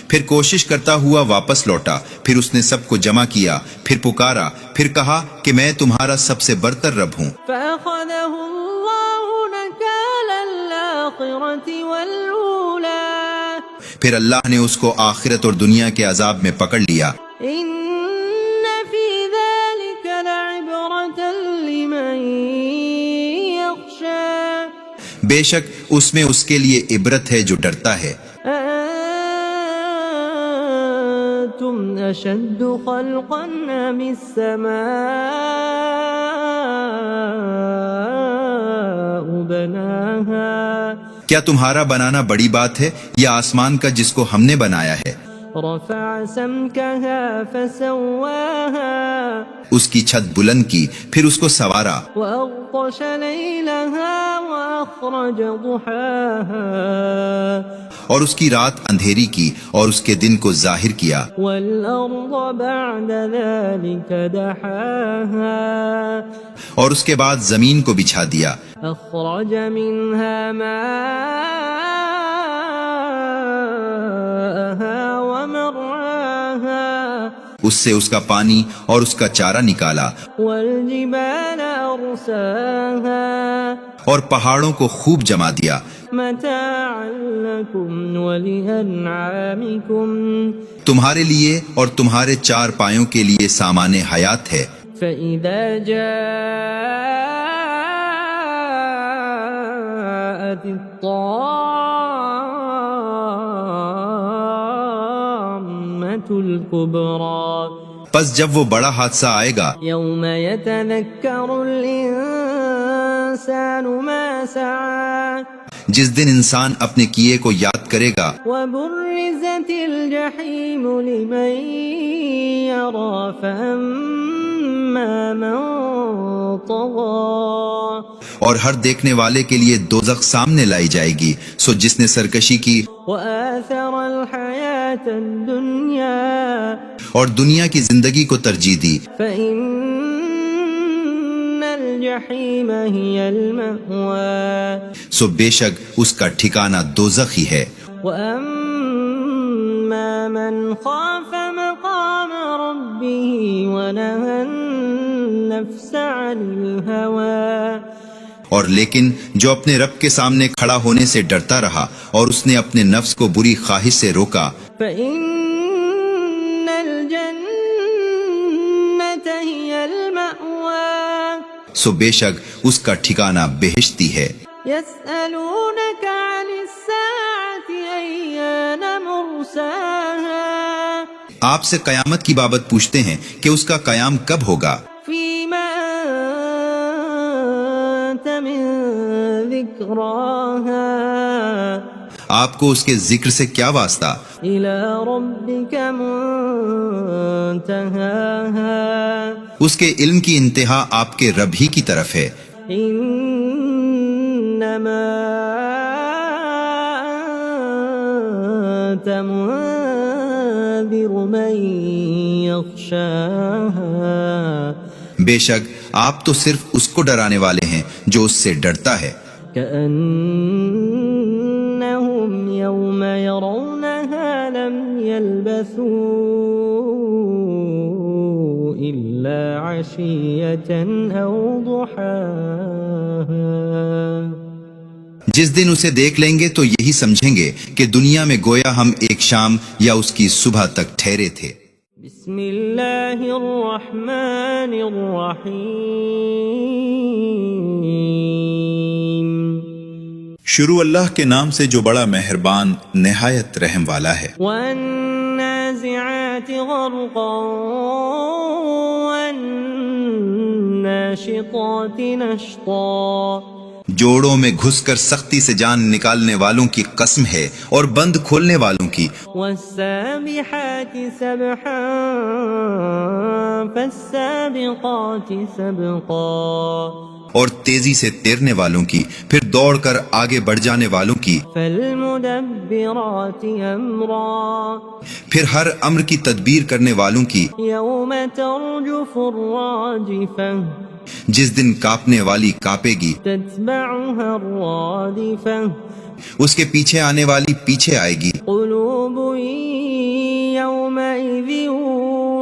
پھر کوشش کرتا ہوا واپس لوٹا، پھر اس نے سب کو جمع کیا، پھر پکارا، پھر کہا کہ میں تمہارا سب سے برتر رب ہوں۔ فأخذه الله نكال الآخرة والأولى پھر اللہ نے اس کو آخرت اور دنیا کے عذاب میں پکڑ لیا۔ إن في ذلك لعبرة لمن يخشى بے شک اس میں اس کے لیے عبرت ہے جو ڈرتا ہے۔ أأنتم أشد خلقا أم السماء بناها کیا تمہارا بنانا بڑی بات ہے یا آسمان کا جس کو ہم نے بنایا ہے؟ رفع سمكها فسواها اس کی چھت بلند کی، پھر اس کو سوارا، وأغطش ليلها وأخرج ضحاها اور اس کی رات اندھیری کی اور اس کے دن کو ظاہر کیا، والأرض بعد ذلك دحاها اور اس کے بعد زمین کو بچھا دیا، أخرج منها ماءها ومرعاها اس سے اس کا پانی اور اس کا چارہ نکالا، والجبال أرساها اور پہاڑوں کو خوب جما دیا، متاعا لكم ولأنعامكم تمہارے لیے اور تمہارے چار پایوں کے لیے سامان حیات ہے۔ فإذا جاءت الطامة الكبرى پس جب وہ بڑا حادثہ آئے گا، يوم يتذكر الإنسان ما سعى جس دن انسان اپنے کیے کو یاد کرے گا، وبرزت الجحيم لمن يرى فأما من طغى اور ہر دیکھنے والے کے لیے دوزخ سامنے لائی جائے گی، سو جس نے سرکشی کی وآثر الحياة الدنيا اور دنیا کی زندگی کو ترجیح دی، فإن الجحيم هي المأوى سو بے شک اس کا ٹھکانہ دوزخ ہی ہے۔ وأما من خاف مقام ربه ونهى النفس عن الهوى اور لیکن جو اپنے رب کے سامنے کھڑا ہونے سے ڈرتا رہا اور اس نے اپنے نفس کو بری خواہش سے روکا، فإن الجنة هي المأوى سو بے شک اس کا ٹھکانہ بہشتی ہے۔ يسألونك عن الساعة أيان مرساها آپ سے قیامت کی بابت پوچھتے ہیں کہ اس کا قیام کب ہوگا، فيما أنت من ذكراها آپ کو اس کے ذکر سے کیا واسطہ، إلى ربك منتهاها اس کے علم کی انتہا آپ کے رب ہی کی طرف ہے۔ إنما أنت منذر من يخشاها بے شک آپ تو صرف اس کو ڈرانے والے ہیں جو اس سے ڈرتا ہے۔ كأنهم يوم يرونها لم يلبثوا إلا عشية أو ضحاها جس دن اسے دیکھ لیں گے تو یہی سمجھیں گے کہ دنیا میں گویا ہم ایک شام یا اس کی صبح تک ٹھہرے تھے۔ بسم بسم اللہ الرحمن الرحیم شروع اللہ کے نام سے جو بڑا مہربان نہایت رحم والا ہے۔ والنازعات غرقا والناشطات نشطا، جوڑوں میں گھس کر سختی سے جان نکالنے والوں کی قسم ہے اور بند کھولنے والوں کی۔ والسابحات سبحا فالسابقات سبقا، اور تیزی سے تیرنے والوں کی، پھر دوڑ کر آگے بڑھ جانے والوں کی۔ فالمدبرات امرا، پھر ہر امر کی تدبیر کرنے والوں کی۔ یوم ترجف الراجفہ، جس دن کانپنے والی کانپے گی، تتبعها الرادفہ، اس کے پیچھے آنے والی پیچھے آئے گی۔ قلوب یومئذ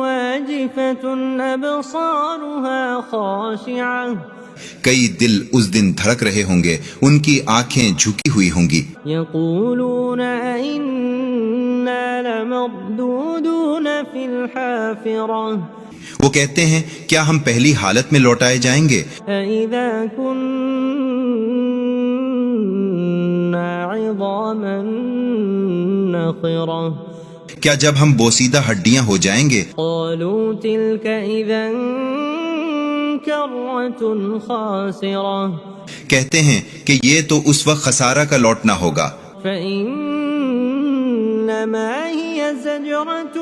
واجفة ابصارها خاشعہ، کئی دل اس دن دھڑک رہے ہوں گے، ان کی آنکھیں جھکی ہوئی ہوں گی۔ یقولون ائنا لمردودون فی الحافرہ، وہ کہتے ہیں کیا ہم پہلی حالت میں لوٹائے جائیں گے؟ اذا كنا عظاما نخرہ، کیا جب ہم بوسیدہ ہڈیاں ہو جائیں گے؟ قالوا تلك اذا کرۃ خاسرہ، کہتے ہیں کہ یہ تو اس وقت خسارہ کا لوٹنا ہوگا۔ فإنما هي زجرة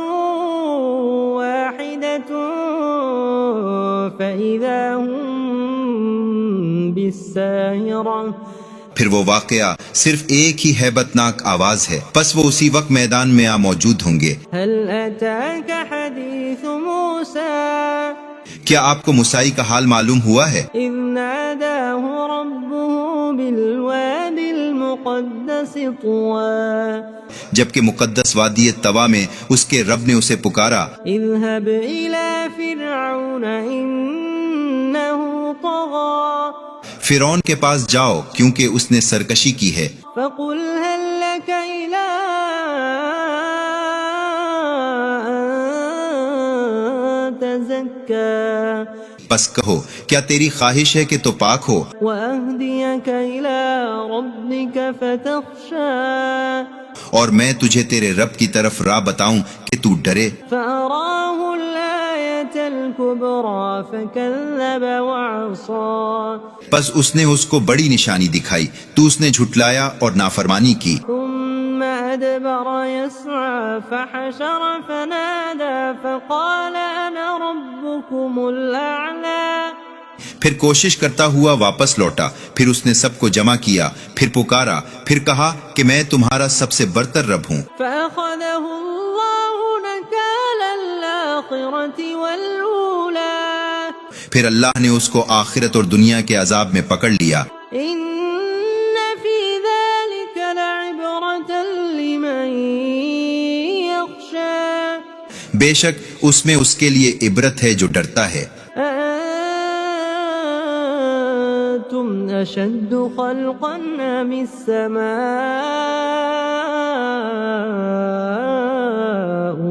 واحدة فإذا هم بالساهرة، پھر وہ واقعہ صرف ایک ہی ہیبتناک آواز ہے، پس وہ اسی وقت میدان میں موجود ہوں گے۔ هل أتاك حديث موسى، کیا آپ کو موسیٰ کا حال معلوم ہوا ہے؟ إذ ناداه ربه بالواد المقدس طوى، جبکہ مقدس وادی طوا میں اس کے رب نے اسے پکارا، اذهب إلى فرعون إنه طغى، فرعون کے پاس جاؤ کیونکہ اس نے سرکشی کی ہے۔ فقل هل لك إلى أن تزكى، پس کہو کیا تیری خواہش ہے کہ تو پاک ہو، وأهديك إلى ربك فتخشى، اور میں تجھے تیرے رب کی طرف راہ بتاؤں کہ تو ڈرے۔ فأراه الآية الكبرى فكذب وعصى، پس اس نے اس کو بڑی نشانی دکھائی تو اس نے جھٹلایا اور نافرمانی کی۔ ثم أدبر يسعى فحشر فنادى فقال أنا ربكم الأعلى، پھر کوشش کرتا ہوا واپس لوٹا، پھر اس نے سب کو جمع کیا، پھر پکارا، پھر کہا کہ میں تمہارا سب سے برتر رب ہوں۔ فأخذه الله نكال الآخرة والأولى، پھر اللہ نے اس کو آخرت اور دنیا کے عذاب میں پکڑ لیا۔ إن في ذلك لعبرة لمن يخشى، بے شک اس میں اس کے لیے عبرت ہے جو ڈرتا ہے۔ أأنتم أشد خلقا أم السماء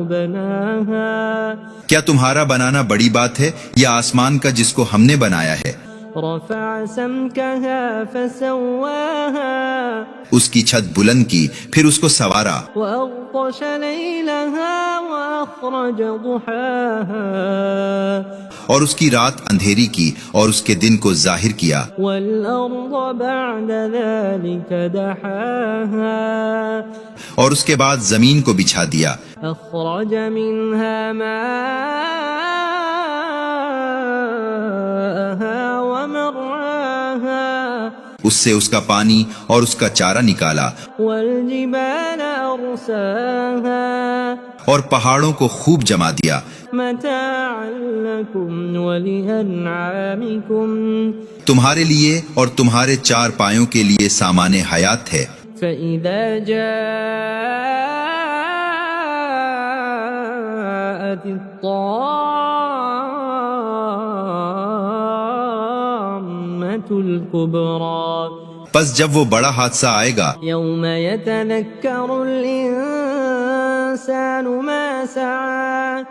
بناها، کیا تمہارا بنانا بڑی بات ہے یا آسمان کا جس کو ہم نے بنایا ہے؟ رفع سمكها فسواها، اس کی چھت بلند کی، پھر اس کو سوارا، وأغطش ليلها وأخرج ضحاها، اور اس کی رات اندھیری کی اور اس کے دن کو ظاہر کیا، والأرض بعد ذلك دحاها، اور اس کے بعد زمین کو بچھا دیا، أخرج منها ماءها ومرعاها، اس سے اس کا پانی اور اس کا چارہ نکالا، والجبال أرساها، اور پہاڑوں کو خوب جما دیا، متاعا لكم ولأنعامكم، تمہارے لیے اور تمہارے چار پایوں کے لیے سامان حیات ہے۔ فإذا جاءت الطامة الكبرى، پس جب وہ بڑا حادثہ آئے گا، يوم يتذكر الإنسان ما سعى،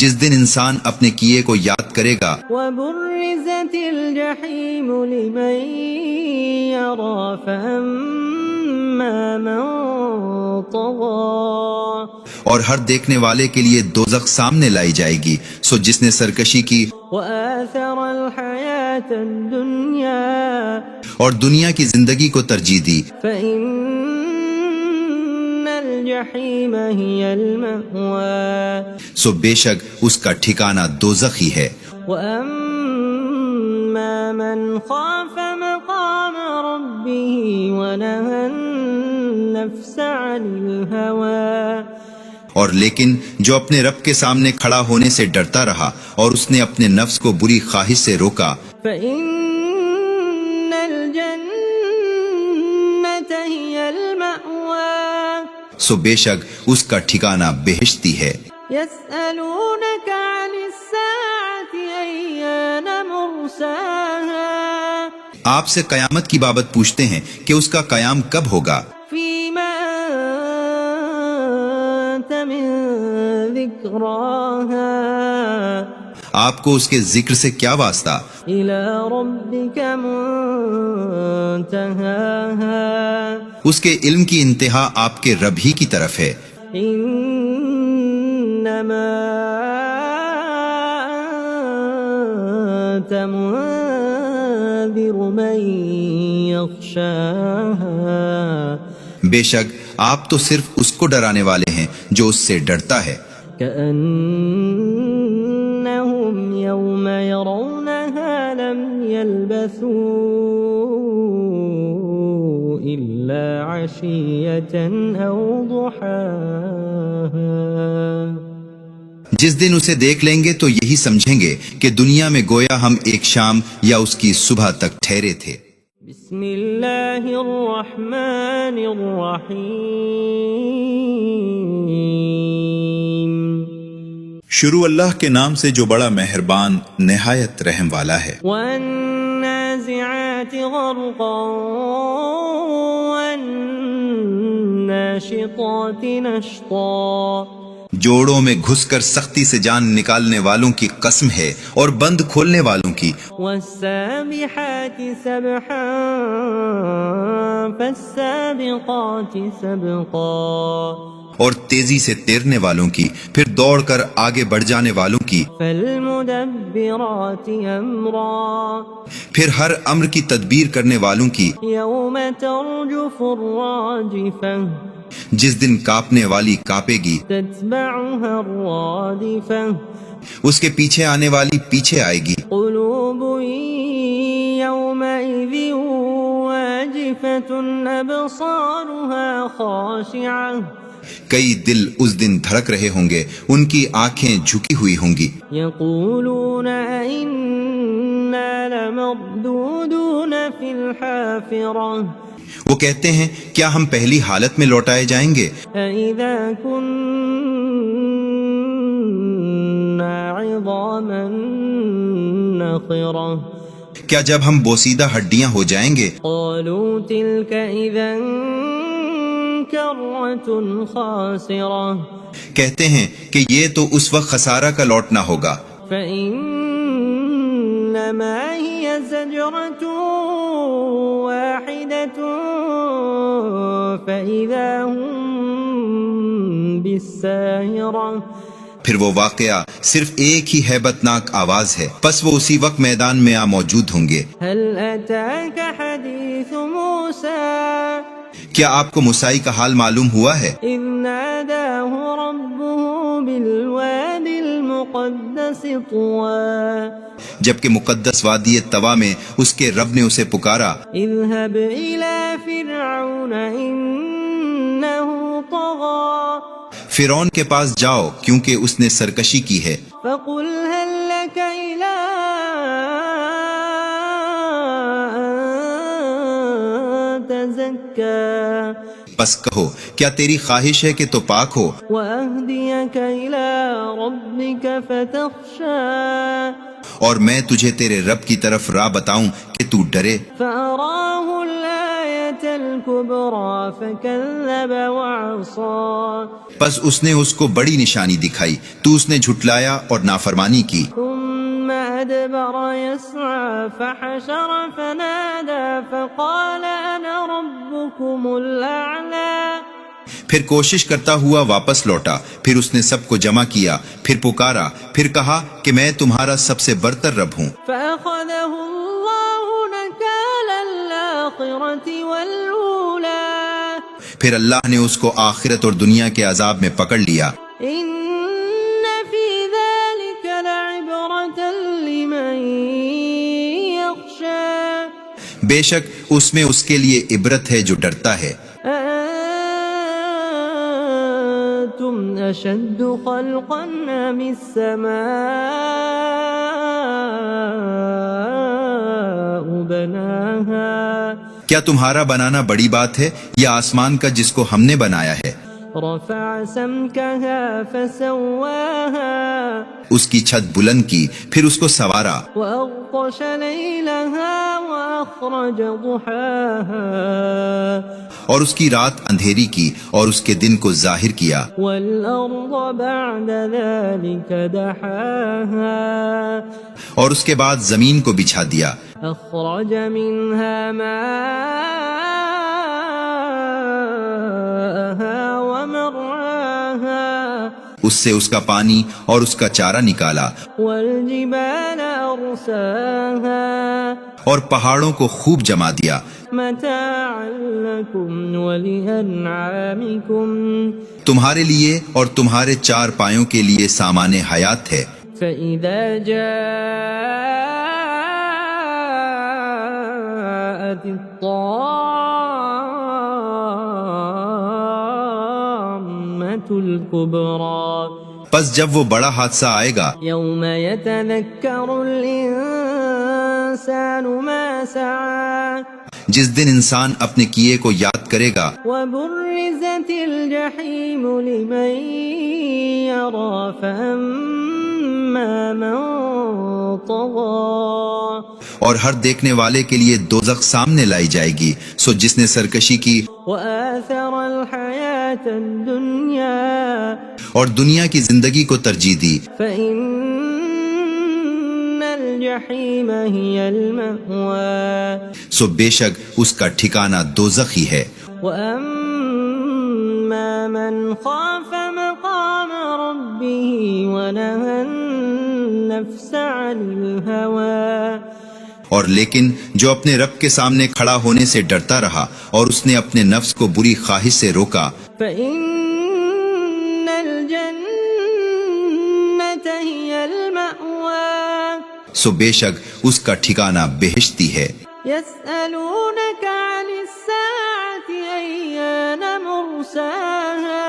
جس دن انسان اپنے کیے کو یاد کرے گا وبرزت الجحیم لمن یرا فأما من طغى اور ہر دیکھنے والے کے لیے دوزخ سامنے لائی جائے گی، سو جس نے سرکشی کی وآثر الحیاة الدنیا اور دنیا کی زندگی کو ترجیح دی، فإن الجحیم هی المأوى سو بے شک اس کا ٹھکانہ دوزخ ہی ہے۔ وأما من خاف مقام ربه ونهى النفس عن الهوى اور لیکن جو اپنے رب کے سامنے کھڑا ہونے سے ڈرتا رہا اور اس نے اپنے نفس کو بری خواہش سے روکا، فإن الجنة هي المأوى سو بے شک اس کا ٹھکانہ بہشتی ہے۔ يسألونك عن الساعة أيان مرساها آپ سے قیامت کی بابت پوچھتے ہیں کہ اس کا قیام کب ہوگا، فيما أنت من ذكراها آپ کو اس کے ذکر سے کیا واسطہ، إلى ربك منتهاها اس کے علم کی انتہا آپ کے رب ہی کی طرف ہے۔ إنما أنت منذر من يخشاها بے شک آپ تو صرف اس کو ڈرانے والے ہیں جو اس سے ڈرتا ہے۔ كأنهم يوم يرونها لم يلبثوا إلا عشية أو ضحاها جس دن اسے دیکھ لیں گے تو یہی سمجھیں گے کہ دنیا میں گویا ہم ایک شام یا اس کی صبح تک ٹھہرے تھے۔ بسم اللہ الرحمن الرحیم شروع اللہ کے نام سے جو بڑا مہربان نہایت رحم والا ہے۔ والنازعات غرقا والناشطات نشطا جوڑوں میں گھس کر سختی سے جان نکالنے والوں کی قسم ہے اور بند کھولنے والوں کی، والسابحات سبحا فالسابقات سبقا اور تیزی سے تیرنے والوں کی، پھر دوڑ کر آگے بڑھ جانے والوں کی، فالمدبرات امرا پھر ہر امر کی تدبیر کرنے والوں کی، یوم ترجف الراجفہ جس دن کانپنے والی کانپے گی، تتبعها الرادفہ اس کے پیچھے آنے والی پیچھے آئے گی، قلوب یومئذ واجفة ابصارها خاشعة کئی دل اس دن دھڑک رہے ہوں گے، ان کی آنکھیں جھکی ہوئی ہوں گی، یقولون ائنا لمردودون فی الحافرة وہ کہتے ہیں کیا ہم پہلی حالت میں لوٹائے جائیں گے، اذا كنا عظاما نخرة کیا جب ہم بوسیدہ ہڈیاں ہو جائیں گے، قالوا تلك اذا کرة خاسرة کہتے ہیں کہ یہ تو اس وقت خسارہ کا لوٹنا ہوگا، فإنما هي زجرة واحدة فإذا هم بالساهرة پھر وہ واقعہ صرف ایک ہی ہیبت ناک آواز ہے، پس وہ اسی وقت میدان میں موجود ہوں گے۔ هل أتاك حديث موسى کیا آپ کو موسیٰ کا حال معلوم ہوا ہے؟ إذ ناداه ربه بالواد المقدس طوى جبکہ مقدس وادی طوا میں اس کے رب نے اسے پکارا، اذهب إلى فرعون إنه طغى فرعون کے پاس جاؤ کیونکہ اس نے سرکشی کی ہے، فقل هل لك إلى أن تزكى پس کہو کیا تیری خواہش ہے کہ تو پاک ہو، وأهديك إلى ربك فتخشى اور میں تجھے تیرے رب کی طرف راہ بتاؤں کہ تو ڈرے، فأراه الآية الكبرى فكذب وعصى پس اس نے اس کو بڑی نشانی دکھائی تو اس نے جھٹلایا اور نافرمانی کی. ثم أدبر يسعى فحشر فنادى فقال أنا ربكم الأعلى پھر کوشش کرتا ہوا واپس لوٹا، پھر اس نے سب کو جمع کیا، پھر پکارا، پھر کہا کہ میں تمہارا سب سے برتر رب ہوں. فأخذه الله نكال الآخرة والأولى پھر اللہ نے اس کو آخرت اور دنیا کے عذاب میں پکڑ لیا. إن في ذلك لعبرة لمن يخشى بے شک اس میں اس کے لیے عبرت ہے جو ڈرتا ہے. أأنتم أشد خلقا أم السماء بناها کیا تمہارا بنانا بڑی بات ہے یا آسمان کا جس کو ہم نے بنایا ہے؟ رفع سمكها فسواها اس کی چھت بلند کی، پھر اس کو سوارا، وأغطش ليلها وأخرج ضحاها اور اس کی رات اندھیری کی اور اس کے دن کو ظاہر کیا، والأرض بعد ذلك دحاها اور اس کے بعد زمین کو بچھا دیا، أخرج منها ماءها ومرعاها اس سے اس کا پانی اور اس کا چارہ نکالا، والجبال أرساها اور پہاڑوں کو خوب جما دیا، متاعا لكم ولأنعامكم تمہارے لیے اور تمہارے چار پایوں کے لیے سامان حیات ہے. فإذا جاءت الطامة الكبرى پس جب وہ بڑا حادثہ آئے گا، يوم يتذكر الإنسان ما سعى جس دن انسان اپنے کیے کو یاد کرے گا، وبرزت الجحيم لمن يرى فأما من طغى اور ہر دیکھنے والے کے لیے دوزخ سامنے لائی جائے گی، سو جس نے سرکشی کی وآثر الحياة الدنيا اور دنیا کی زندگی کو ترجیح دی، فإن الجحيم هي المأوى سو بے شک اس کا ٹھکانہ دوزخ ہی ہے. وأما من خاف مقام ربه ونهى النفس عن الهوى اور لیکن جو اپنے رب کے سامنے کھڑا ہونے سے ڈرتا رہا اور اس نے اپنے نفس کو بری خواہش سے روکا، فإن الجنة هي المأوى سو بے شک اس کا ٹھکانہ بہشتی ہے. يسألونك عن الساعة أيان مرساها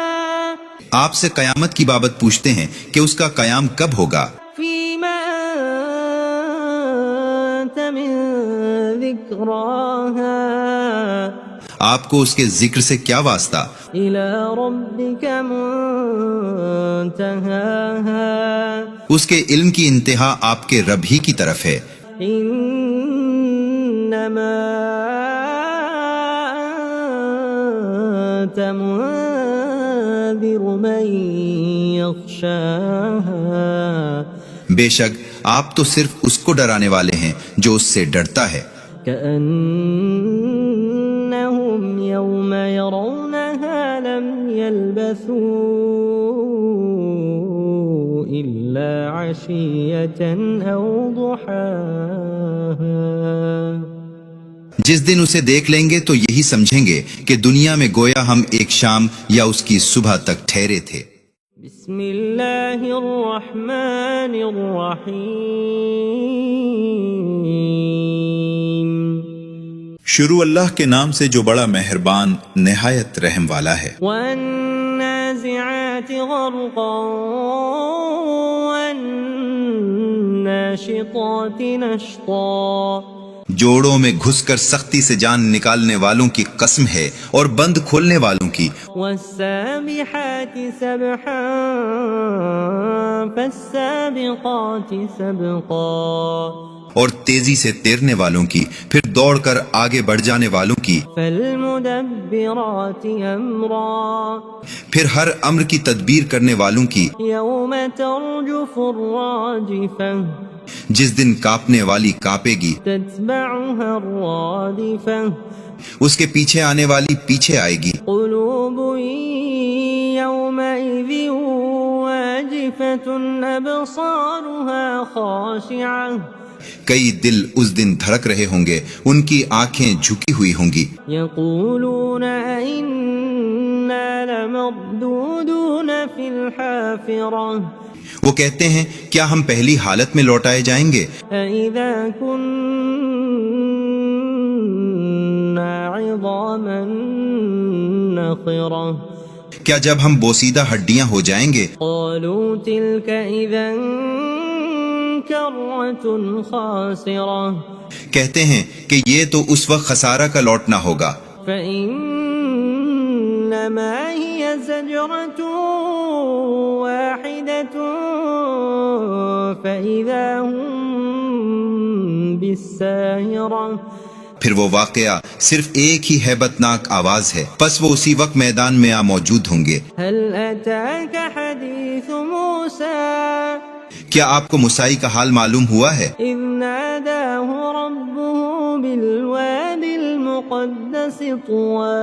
آپ سے قیامت کی بابت پوچھتے ہیں کہ اس کا قیام کب ہوگا، فيما أنت من ذكراها آپ کو اس کے ذکر سے کیا واسطہ، إلى ربك منتهاها اس کے علم کی انتہا آپ کے رب ہی کی طرف ہے. إنما أنت منذر من يخشاها بے شک آپ تو صرف اس کو ڈرانے والے ہیں جو اس سے ڈرتا ہے. كأنهم يوم يرونها لم يلبثوا إلا عشية أو ضحاها جس دن اسے دیکھ لیں گے تو یہی سمجھیں گے کہ دنیا میں گویا ہم ایک شام یا اس کی صبح تک ٹھہرے تھے. بسم اللہ الرحمن الرحیم شروع اللہ کے نام سے جو بڑا مہربان نہایت رحم والا ہے. والنازعات غرقا والناشطات نشطا جوڑوں میں گھس کر سختی سے جان نکالنے والوں کی قسم ہے اور بند کھولنے والوں کی. والسابحات سبحا فالسابقات سبقا اور تیزی سے تیرنے والوں کی، پھر دوڑ کر آگے بڑھ جانے والوں کی، فالمدبرات امرا پھر ہر امر کی تدبیر کرنے والوں کی، یوم ترجف الراجفہ جس دن کانپنے والی کانپے گی، تتبعها الرادفہ اس کے پیچھے آنے والی پیچھے آئے گی، قلوب یومئذ واجفة ابصارها خاشعة کئی دل اس دن دھڑک رہے ہوں گے، ان کی آنکھیں جھکی ہوئی ہوں گی، یقولون ائنا لمردودون فی الحافرہ وہ کہتے ہیں کیا ہم پہلی حالت میں لوٹائے جائیں گے؟ اذا كنا عظاما نخرہ کیا جب ہم بوسیدہ ہڈیاں ہو جائیں گے؟ قالوا تلك اذا کرۃ خاسرہ کہتے ہیں کہ یہ تو اس وقت خسارہ کا لوٹنا ہوگا، فإنما هي زجرة واحدة فإذا هم بالساهرة پھر وہ واقعہ صرف ایک ہی ہیبت ناک آواز ہے، پس وہ اسی وقت میدان میں موجود ہوں گے۔ هل أتاك حديث موسى کیا آپ کو موسیٰ کا حال معلوم ہوا ہے؟ إذ ناداه ربه بالواد المقدس طوى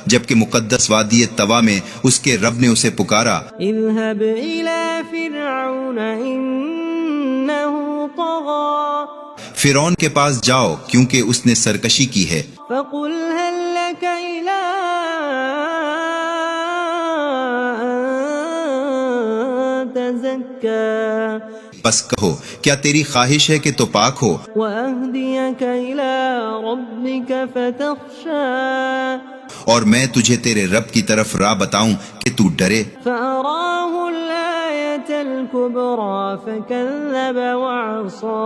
جبکہ مقدس وادی طوا میں اس کے رب نے اسے پکارا، اذهب إلى فرعون إنه طغى فرعون کے پاس جاؤ کیونکہ اس نے سرکشی کی ہے، فقل هل لك إلى أن تزكى بس کہو کیا تیری خواہش ہے کہ تو پاک ہو، وأهديك إلى ربك فتخشى اور میں تجھے تیرے رب کی طرف راہ بتاؤں کہ تو ڈرے؟ فأراه الآية الكبرى فكذب وعصى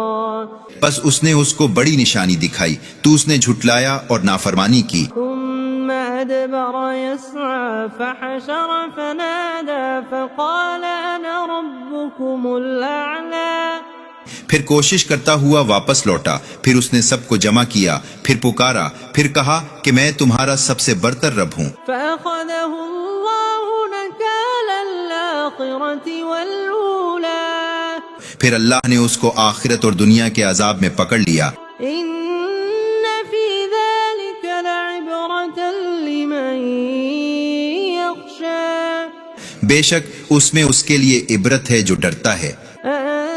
بس اس نے اس کو بڑی نشانی دکھائی تو اس نے جھٹلایا اور نافرمانی کی، ثم أدبر يسعى فحشر فنادى فقال أنا ربكم الأعلى پھر کوشش کرتا ہوا واپس لوٹا، پھر اس نے سب کو جمع کیا، پھر پکارا، پھر کہا کہ میں تمہارا سب سے برتر رب ہوں۔ فأخذه الله نكال الآخرة والأولى پھر اللہ نے اس کو آخرت اور دنیا کے عذاب میں پکڑ لیا۔ إن في ذلك لعبرة لمن يخشى بے شک اس میں اس کے لیے عبرت ہے جو ڈرتا ہے۔ أأنتم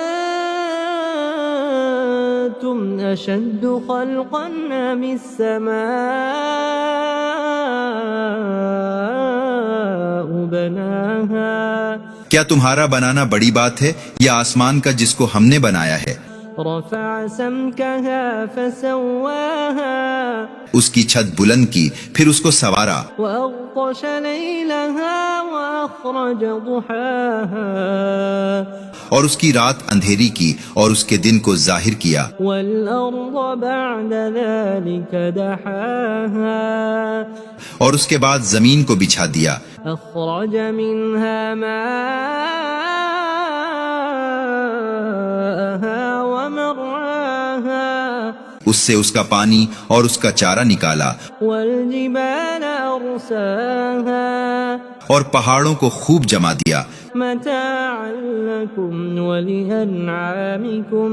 أشد خلقا أم السماء بناها کیا تمہارا بنانا بڑی بات ہے یا آسمان کا جس کو ہم نے بنایا ہے؟ رفع سمكها فسواها اس کی چھت بلند کی، پھر اس کو سوارا، وأغطش ليلها وأخرج ضحاها اور اس کی رات اندھیری کی اور اس کے دن کو ظاہر کیا، والأرض بعد ذلك دحاها اور اس کے بعد زمین کو بچھا دیا، أخرج منها ماءها ومرعاها اس سے اس کا پانی اور اس کا چارہ نکالا، والجبال أرساها اور پہاڑوں کو خوب جما دیا، متاعا لكم ولأنعامكم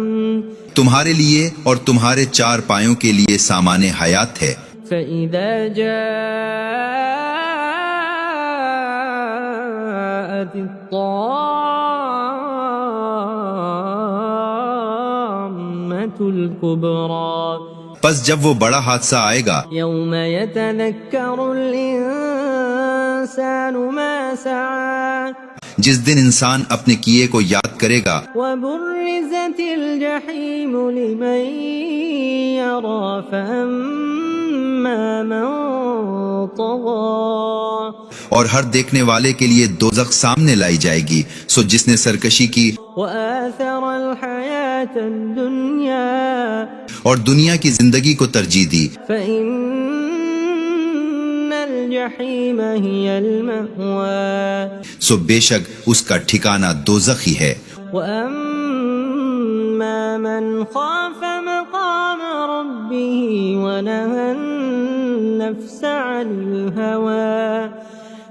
تمہارے لیے اور تمہارے چار پایوں کے لیے سامان حیات ہے۔ فإذا جاءت الطامة الكبرى پس جب وہ بڑا حادثہ آئے گا، يوم يتذكر الإنسان ما سعى جس دن انسان اپنے کیے کو یاد کرے گا، وبرزت الجحيم لمن يرى فأما من طغى اور ہر دیکھنے والے کے لیے دوزخ سامنے لائی جائے گی، سو جس نے سرکشی کی وآثر الحياة الدنيا اور دنیا کی زندگی کو ترجیح دی، فإن الجحيم هي المأوى سو بے شک اس کا ٹھکانہ دوزخ ہی ہے۔ وأما من خاف مقام ربه ونهى النفس عن الهوى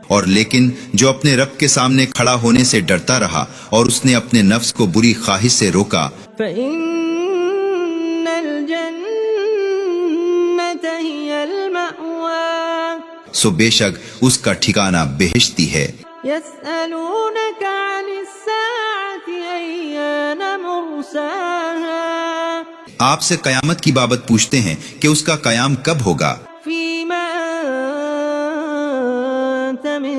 اور لیکن جو اپنے رب کے سامنے کھڑا ہونے سے ڈرتا رہا اور اس نے اپنے نفس کو بری خواہش سے روکا، فإن الجنة هي المأوى سو بے شک اس کا ٹھکانہ بہشتی ہے۔ يسألونك عن الساعة أيان مرساها آپ سے قیامت کی بابت پوچھتے ہیں کہ اس کا قیام کب ہوگا؟ فيما أنت من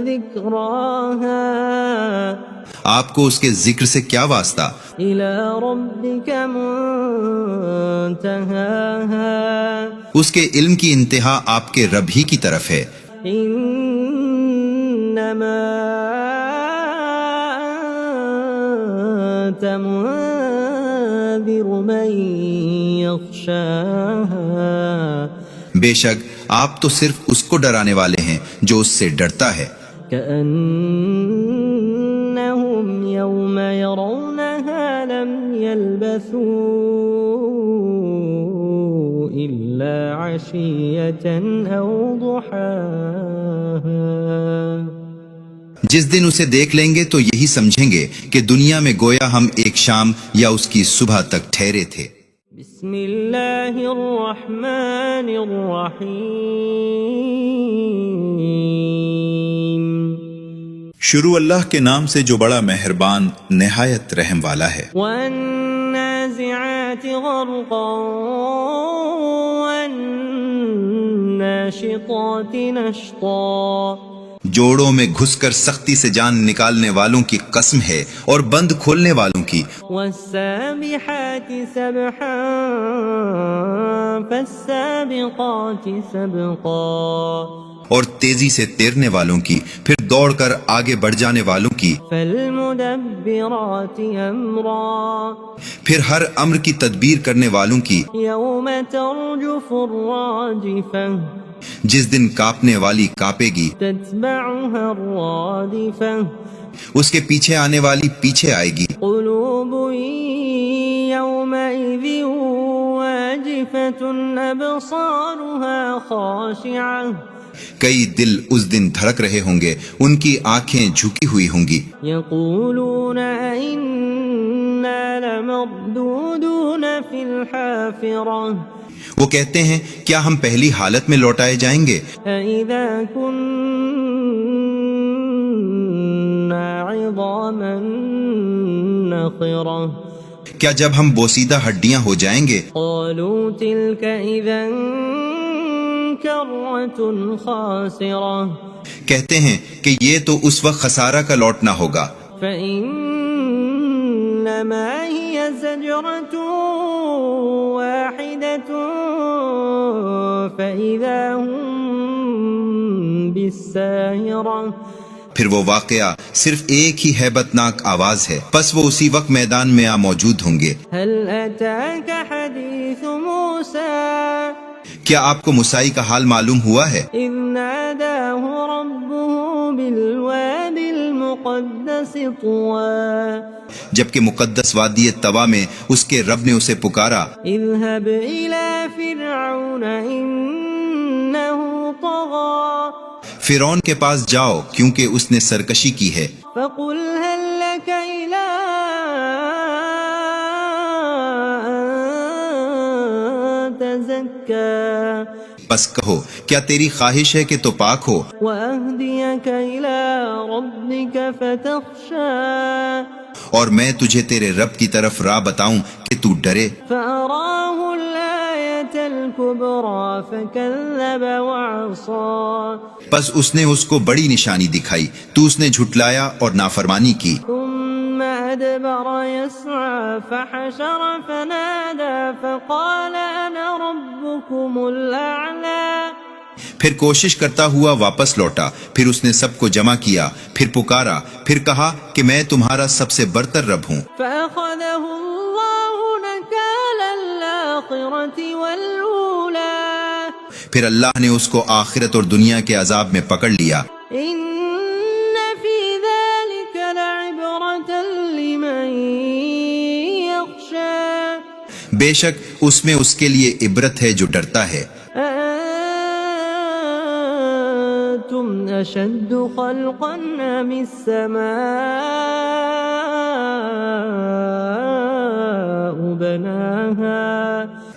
ذكراها آپ کو اس کے ذکر سے کیا واسطہ؟ إلى ربك منتهاها اس کے علم کی انتہا آپ کے رب ہی کی طرف ہے۔ إنما أنت منذر من يخشاها بے شک آپ تو صرف اس کو ڈرانے والے ہیں جو اس سے ڈرتا ہے۔ كأنهم يوم يرونها لم يلبثوا إلا عشية أو ضحاها جس دن اسے دیکھ لیں گے تو یہی سمجھیں گے کہ دنیا میں گویا ہم ایک شام یا اس کی صبح تک ٹھہرے تھے۔ بسم اللہ الرحمن الرحیم شروع اللہ کے نام سے جو بڑا مہربان نہایت رحم والا ہے۔ والنازعات غرقا والناشطات نشطا جوڑوں میں گھس کر سختی سے جان نکالنے والوں کی قسم ہے اور بند کھولنے والوں کی۔ والسابحات سبحا فالسابقات سبقا اور تیزی سے تیرنے والوں کی، پھر دوڑ کر آگے بڑھ جانے والوں کی، فالمدبرات امرا پھر ہر امر کی تدبیر کرنے والوں کی، یوم ترجف الراجفہ جس دن کانپنے والی کانپے گی، تتبعها الرادفہ اس کے پیچھے آنے والی پیچھے آئے گی۔ قلوب یومئذ واجفة ابصارها خاشعة کئی دل اس دن دھڑک رہے ہوں گے، ان کی آنکھیں جھکی ہوئی ہوں گی۔ یقولون ائنا لمردودون فی الحافرة وہ کہتے ہیں کیا ہم پہلی حالت میں لوٹائے جائیں گے؟ اذا كنا عظاما نخرة کیا جب ہم بوسیدہ ہڈیاں ہو جائیں گے؟ قالوا تلك اذا کرة خاسرة کہتے ہیں کہ یہ تو اس وقت خسارہ کا لوٹنا ہوگا۔ فإنما هي زجرة واحدة فإذا هم بالساهرة پھر وہ واقعہ صرف ایک ہی ہیبت ناک آواز ہے، پس وہ اسی وقت میدان میں موجود ہوں گے۔ هل أتاك حديث موسى کیا آپ کو موسیٰ کا حال معلوم ہوا ہے؟ إذ ناداه ربه بالواد المقدس طوى جبکہ مقدس وادی طوا میں اس کے رب نے اسے پکارا، اذهب إلى فرعون إنه طغى فرعون کے پاس جاؤ کیونکہ اس نے سرکشی کی ہے۔ فقل هل لك إلى أن تزكى بس کہو کیا تیری خواہش ہے کہ تو پاک ہو، وأهديك إلى ربك فتخشى اور میں تجھے تیرے رب کی طرف راہ بتاؤں کہ تو ڈرے۔ فأراه الآية الكبرى فكذب وعصى پس اس نے اس کو بڑی نشانی دکھائی تو اس نے جھٹلایا اور نافرمانی کی۔ ثم أدبر يسعى فحشر فنادى فقال أنا ربكم الأعلى پھر کوشش کرتا ہوا واپس لوٹا، پھر اس نے سب کو جمع کیا، پھر پکارا، پھر کہا کہ میں تمہارا سب سے برتر رب ہوں۔ فأخذه الله نكال الآخرة والأولى پھر اللہ نے اس کو آخرت اور دنیا کے عذاب میں پکڑ لیا۔ إن في ذلك لعبرة لمن يخشى بے شک اس میں اس کے لیے عبرت ہے جو ڈرتا ہے۔ أأنتم أشد خلقا أم السماء بناها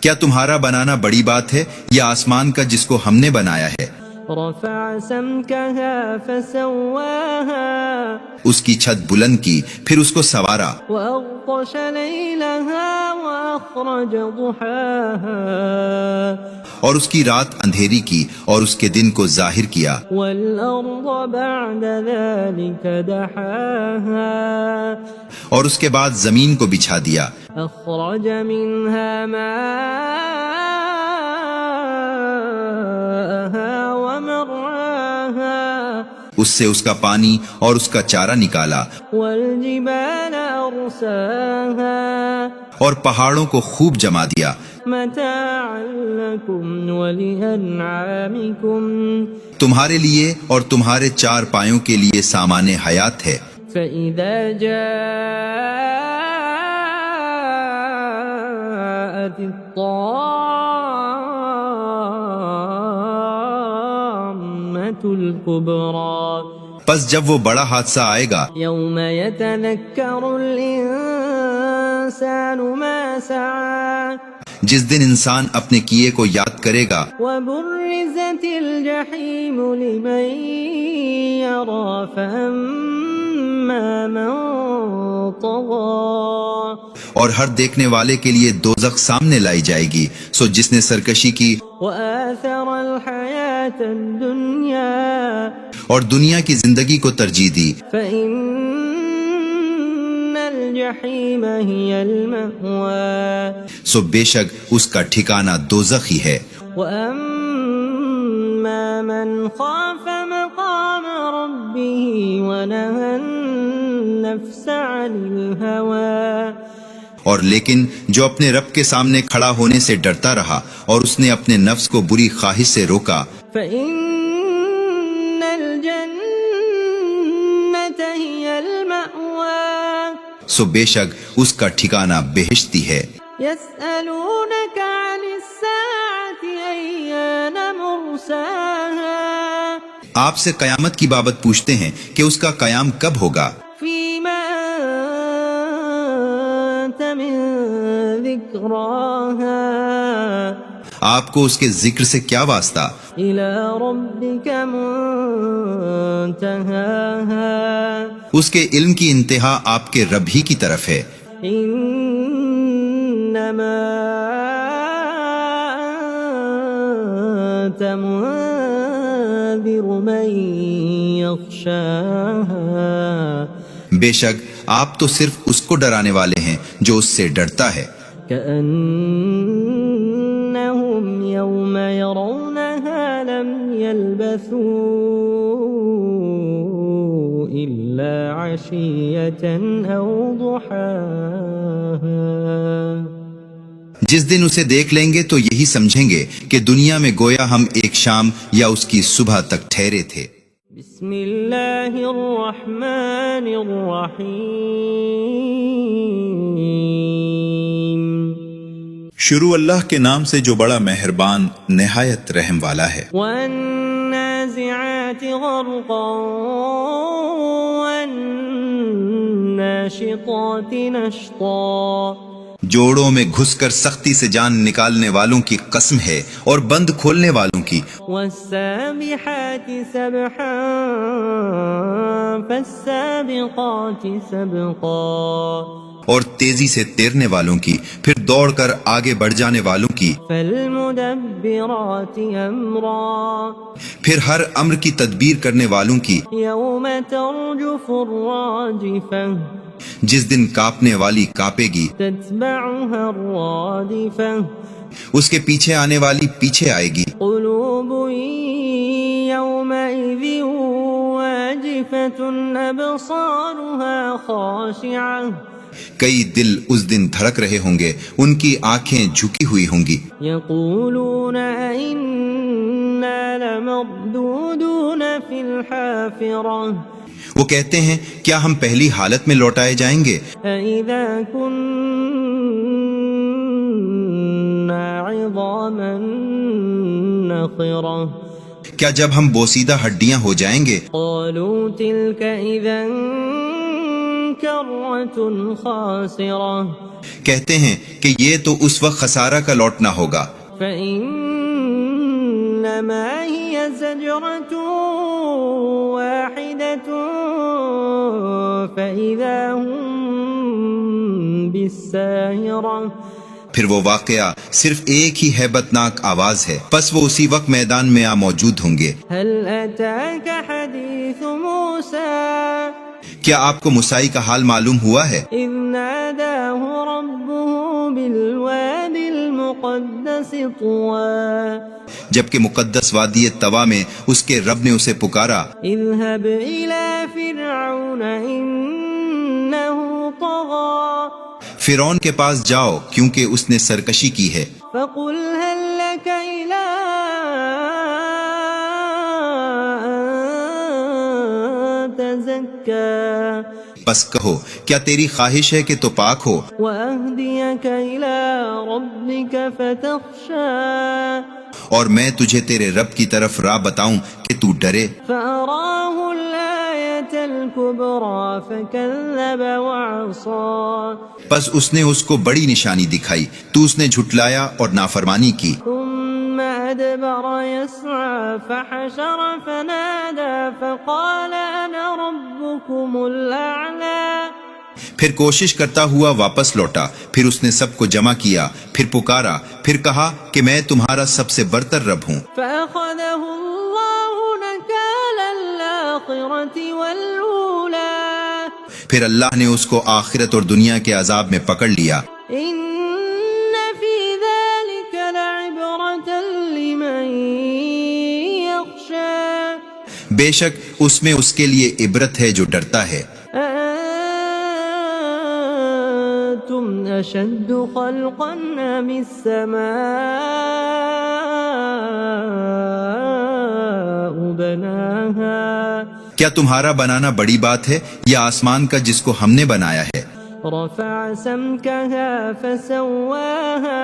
کیا تمہارا بنانا بڑی بات ہے یا آسمان کا جس کو ہم نے بنایا ہے؟ رفع سمكها فسواها اس کی چھت بلند کی پھر اس کو سوارا، وأغطش ليلها وأخرج ضحاها اور اس کی رات اندھیری کی اور اس کے دن کو ظاہر کیا، والأرض بعد ذلك دحاها اور اس کے بعد زمین کو بچھا دیا، أخرج منها ماءها ومرعاها اس سے اس کا پانی اور اس کا چارہ نکالا، والجبال أرساها اور پہاڑوں کو خوب جما دیا، متاعا لكم ولأنعامكم تمہارے لیے اور تمہارے چار پایوں کے لیے سامان حیات ہے۔ فإذا جاءت الطامة الكبرى پس جب وہ بڑا حادثہ آئے گا، يوم يتذكر الإنسان ما سعى جس دن انسان اپنے کیے کو یاد کرے گا، وبرزت الجحيم لمن يرى فأما من طغى اور ہر دیکھنے والے کے لیے دوزخ سامنے لائی جائے گی، سو جس نے سرکشی کی وآثر الحياة الدنيا اور دنیا کی زندگی کو ترجیح دی، فإن الجحيم هي المأوى سو بے شک اس کا ٹھکانہ دوزخ ہی ہے۔ وأما من خاف مقام ربه ونهى النفس عن الهوى اور لیکن جو اپنے رب کے سامنے کھڑا ہونے سے ڈرتا رہا اور اس نے اپنے نفس کو بری خواہش سے روکا، فإن الجنة هي المأوى سو بے شک اس کا ٹھکانہ بہشتی ہے۔ يسألونك عن الساعة أيان مرساها آپ سے قیامت کی بابت پوچھتے ہیں کہ اس کا قیام کب ہوگا، فيما أنت من ذكراها آپ کو اس کے ذکر سے کیا واسطہ، إلى ربك منتهاها اس کے علم کی انتہا آپ کے رب ہی کی طرف ہے۔ إنما أنت منذر من يخشاها بے شک آپ تو صرف اس کو ڈرانے والے ہیں جو اس سے ڈرتا ہے۔ كأنهم يوم يرونها لم يلبثوا إلا عشية أو ضحاها جس دن اسے دیکھ لیں گے تو یہی سمجھیں گے کہ دنیا میں گویا ہم ایک شام یا اس کی صبح تک ٹھہرے تھے۔ بسم اللہ الرحمن الرحیم شروع اللہ کے نام سے جو بڑا مہربان نہایت رحم والا ہے۔ والنازعات غرقا والناشطات نشطا جوڑوں میں گھس کر سختی سے جان نکالنے والوں کی قسم ہے اور بند کھولنے والوں کی، والسابحات سبحا فالسابقات سبقا اور تیزی سے تیرنے والوں کی، پھر دوڑ کر آگے بڑھ جانے والوں کی، فالمدبرات امرا پھر ہر امر کی تدبیر کرنے والوں کی، یوم ترجف الراجفہ جس دن کانپنے والی کانپے گی، تتبعها الرادفہ اس کے پیچھے آنے والی پیچھے آئے گی، قلوب یومئذ واجفة ابصارها خاشعة کئی دل اس دن دھڑک رہے ہوں گے، ان کی آنکھیں جھکی ہوئی ہوں گی، یقولون ائنا لمردودون فی الحافرہ وہ کہتے ہیں کیا ہم پہلی حالت میں لوٹائے جائیں گے، اذا کنا النخرة کیا جب ہم بوسیدہ ہڈیاں ہو جائیں گے؟ قالوا تلك إذا كرة خاسرة کہتے ہیں کہ یہ تو اس وقت خسارہ کا لوٹنا ہوگا۔ فإنما هي زجرة واحدة فإذا هم بالساهرة پھر وہ واقعہ صرف ایک ہی ہیبتناک آواز ہے، پس وہ اسی وقت میدان میں موجود ہوں گے۔ هل أتاك حديث موسى کیا آپ کو موسیٰ کا حال معلوم ہوا ہے؟ إذ ناداه ربه بالواد المقدس طوى جبکہ مقدس وادی طوا میں اس کے رب نے اسے پکارا، اذهب إلى فرعون إنه طغى فرعون کے پاس جاؤ کیونکہ اس نے سرکشی کی ہے۔ فقل هل لك إلى أن تزكى بس کہو کیا تیری خواہش ہے کہ تو پاک ہو وأهديك إلى ربك فتخشى اور میں تجھے تیرے رب کی طرف راہ بتاؤں کہ تو ڈرے؟ فأراه الآية الكبرى فكذب وعصى بس اس نے اس کو بڑی نشانی دکھائی تو اس نے جھٹلایا اور نافرمانی کی۔ ثم أدبر يسعى فحشر فنادى فقال أنا ربكم الأعلى پھر کوشش کرتا ہوا واپس لوٹا، پھر اس نے سب کو جمع کیا، پھر پکارا، پھر کہا کہ میں تمہارا سب سے برتر رب ہوں۔ فأخذه الله نكال الآخرة والأولى پھر اللہ نے اس کو آخرت اور دنیا کے عذاب میں پکڑ لیا۔ إن في ذلك لعبرة لمن يخشى بے شک اس میں اس کے لیے عبرت ہے جو ڈرتا ہے۔ أأنتم أشد خلقا أم السماء بناها کیا تمہارا بنانا بڑی بات ہے یا آسمان کا جس کو ہم نے بنایا ہے؟ رفع سمكها فسواها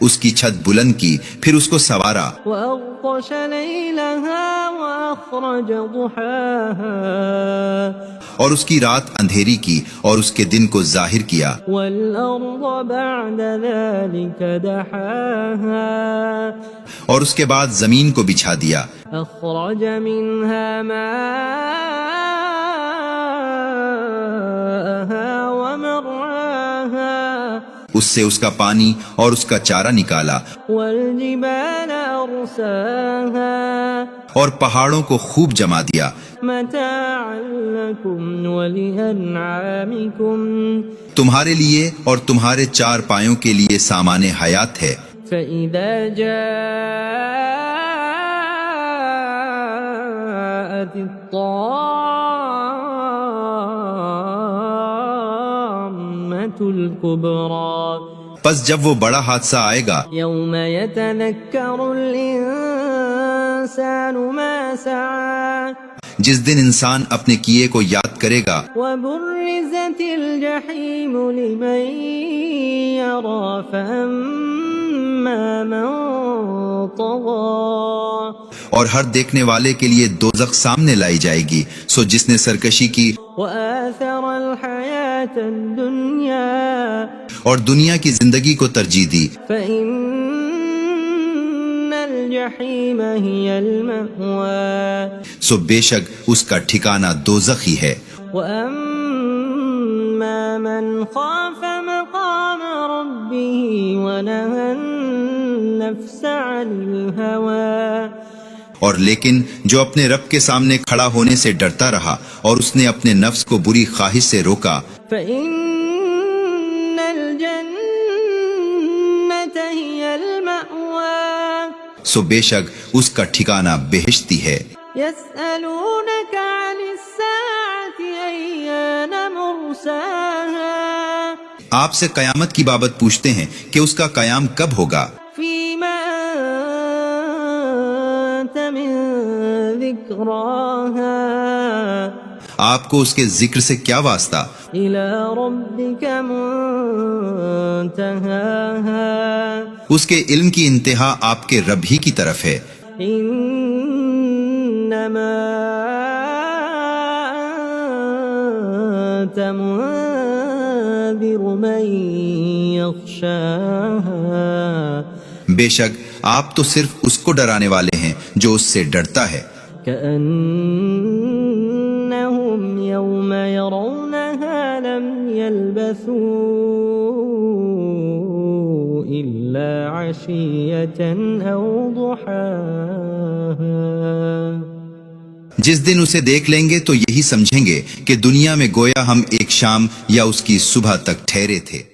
اس کی چھت بلند کی، پھر اس کو سوارا، وأغطش ليلها وأخرج ضحاها اور اس کی رات اندھیری کی اور اس کے دن کو ظاہر کیا، والأرض بعد ذلك دحاها اور اس کے بعد زمین کو بچھا دیا، أخرج منها ماءها ومرعاها اس سے اس کا پانی اور اس کا چارہ نکالا، والجبال أرساها اور پہاڑوں کو خوب جما دیا، متاعا لكم ولأنعامكم تمہارے لیے اور تمہارے چار پایوں کے لیے سامان حیات ہے۔ فإذا جاءت الطامة الكبرى پس جب وہ بڑا حادثہ آئے گا، يوم يتذكر الإنسان ما سعى جس دن انسان اپنے کیے کو یاد کرے گا، وبرزت الجحيم لمن يرى فأما من طغى اور ہر دیکھنے والے کے لیے دوزخ سامنے لائی جائے گی، سو جس نے سرکشی کی وآثر الحياة الدنيا اور دنیا کی زندگی کو ترجیح دی، فإن الجحيم هي المأوى سو بے شک اس کا ٹھکانہ دوزخ ہی ہے۔ وأما من خاف مقام ربه ونهى النفس عن الهوى اور لیکن جو اپنے رب کے سامنے کھڑا ہونے سے ڈرتا رہا اور اس نے اپنے نفس کو بری خواہش سے روکا، فإن الجنة هي المأوى سو بے شک اس کا ٹھکانہ بہشتی ہے۔ يسألونك عن الساعة أيان مرساها آپ سے قیامت کی بابت پوچھتے ہیں کہ اس کا قیام کب ہوگا، فيما أنت من ذكراها آپ کو اس کے ذکر سے کیا واسطہ، إلى ربك منتهاها اس کے علم کی انتہا آپ کے رب ہی کی طرف ہے. انما انت منذر من یخشاها. بے شک آپ تو صرف اس کو ڈرانے والے ہیں جو اس سے ڈرتا ہے. كأنهم يوم يرونها لم يلبثوا إلا عشية أو ضحاها. جس دن اسے دیکھ لیں گے تو یہی سمجھیں گے کہ دنیا میں گویا ہم ایک شام یا اس کی صبح تک ٹھہرے تھے.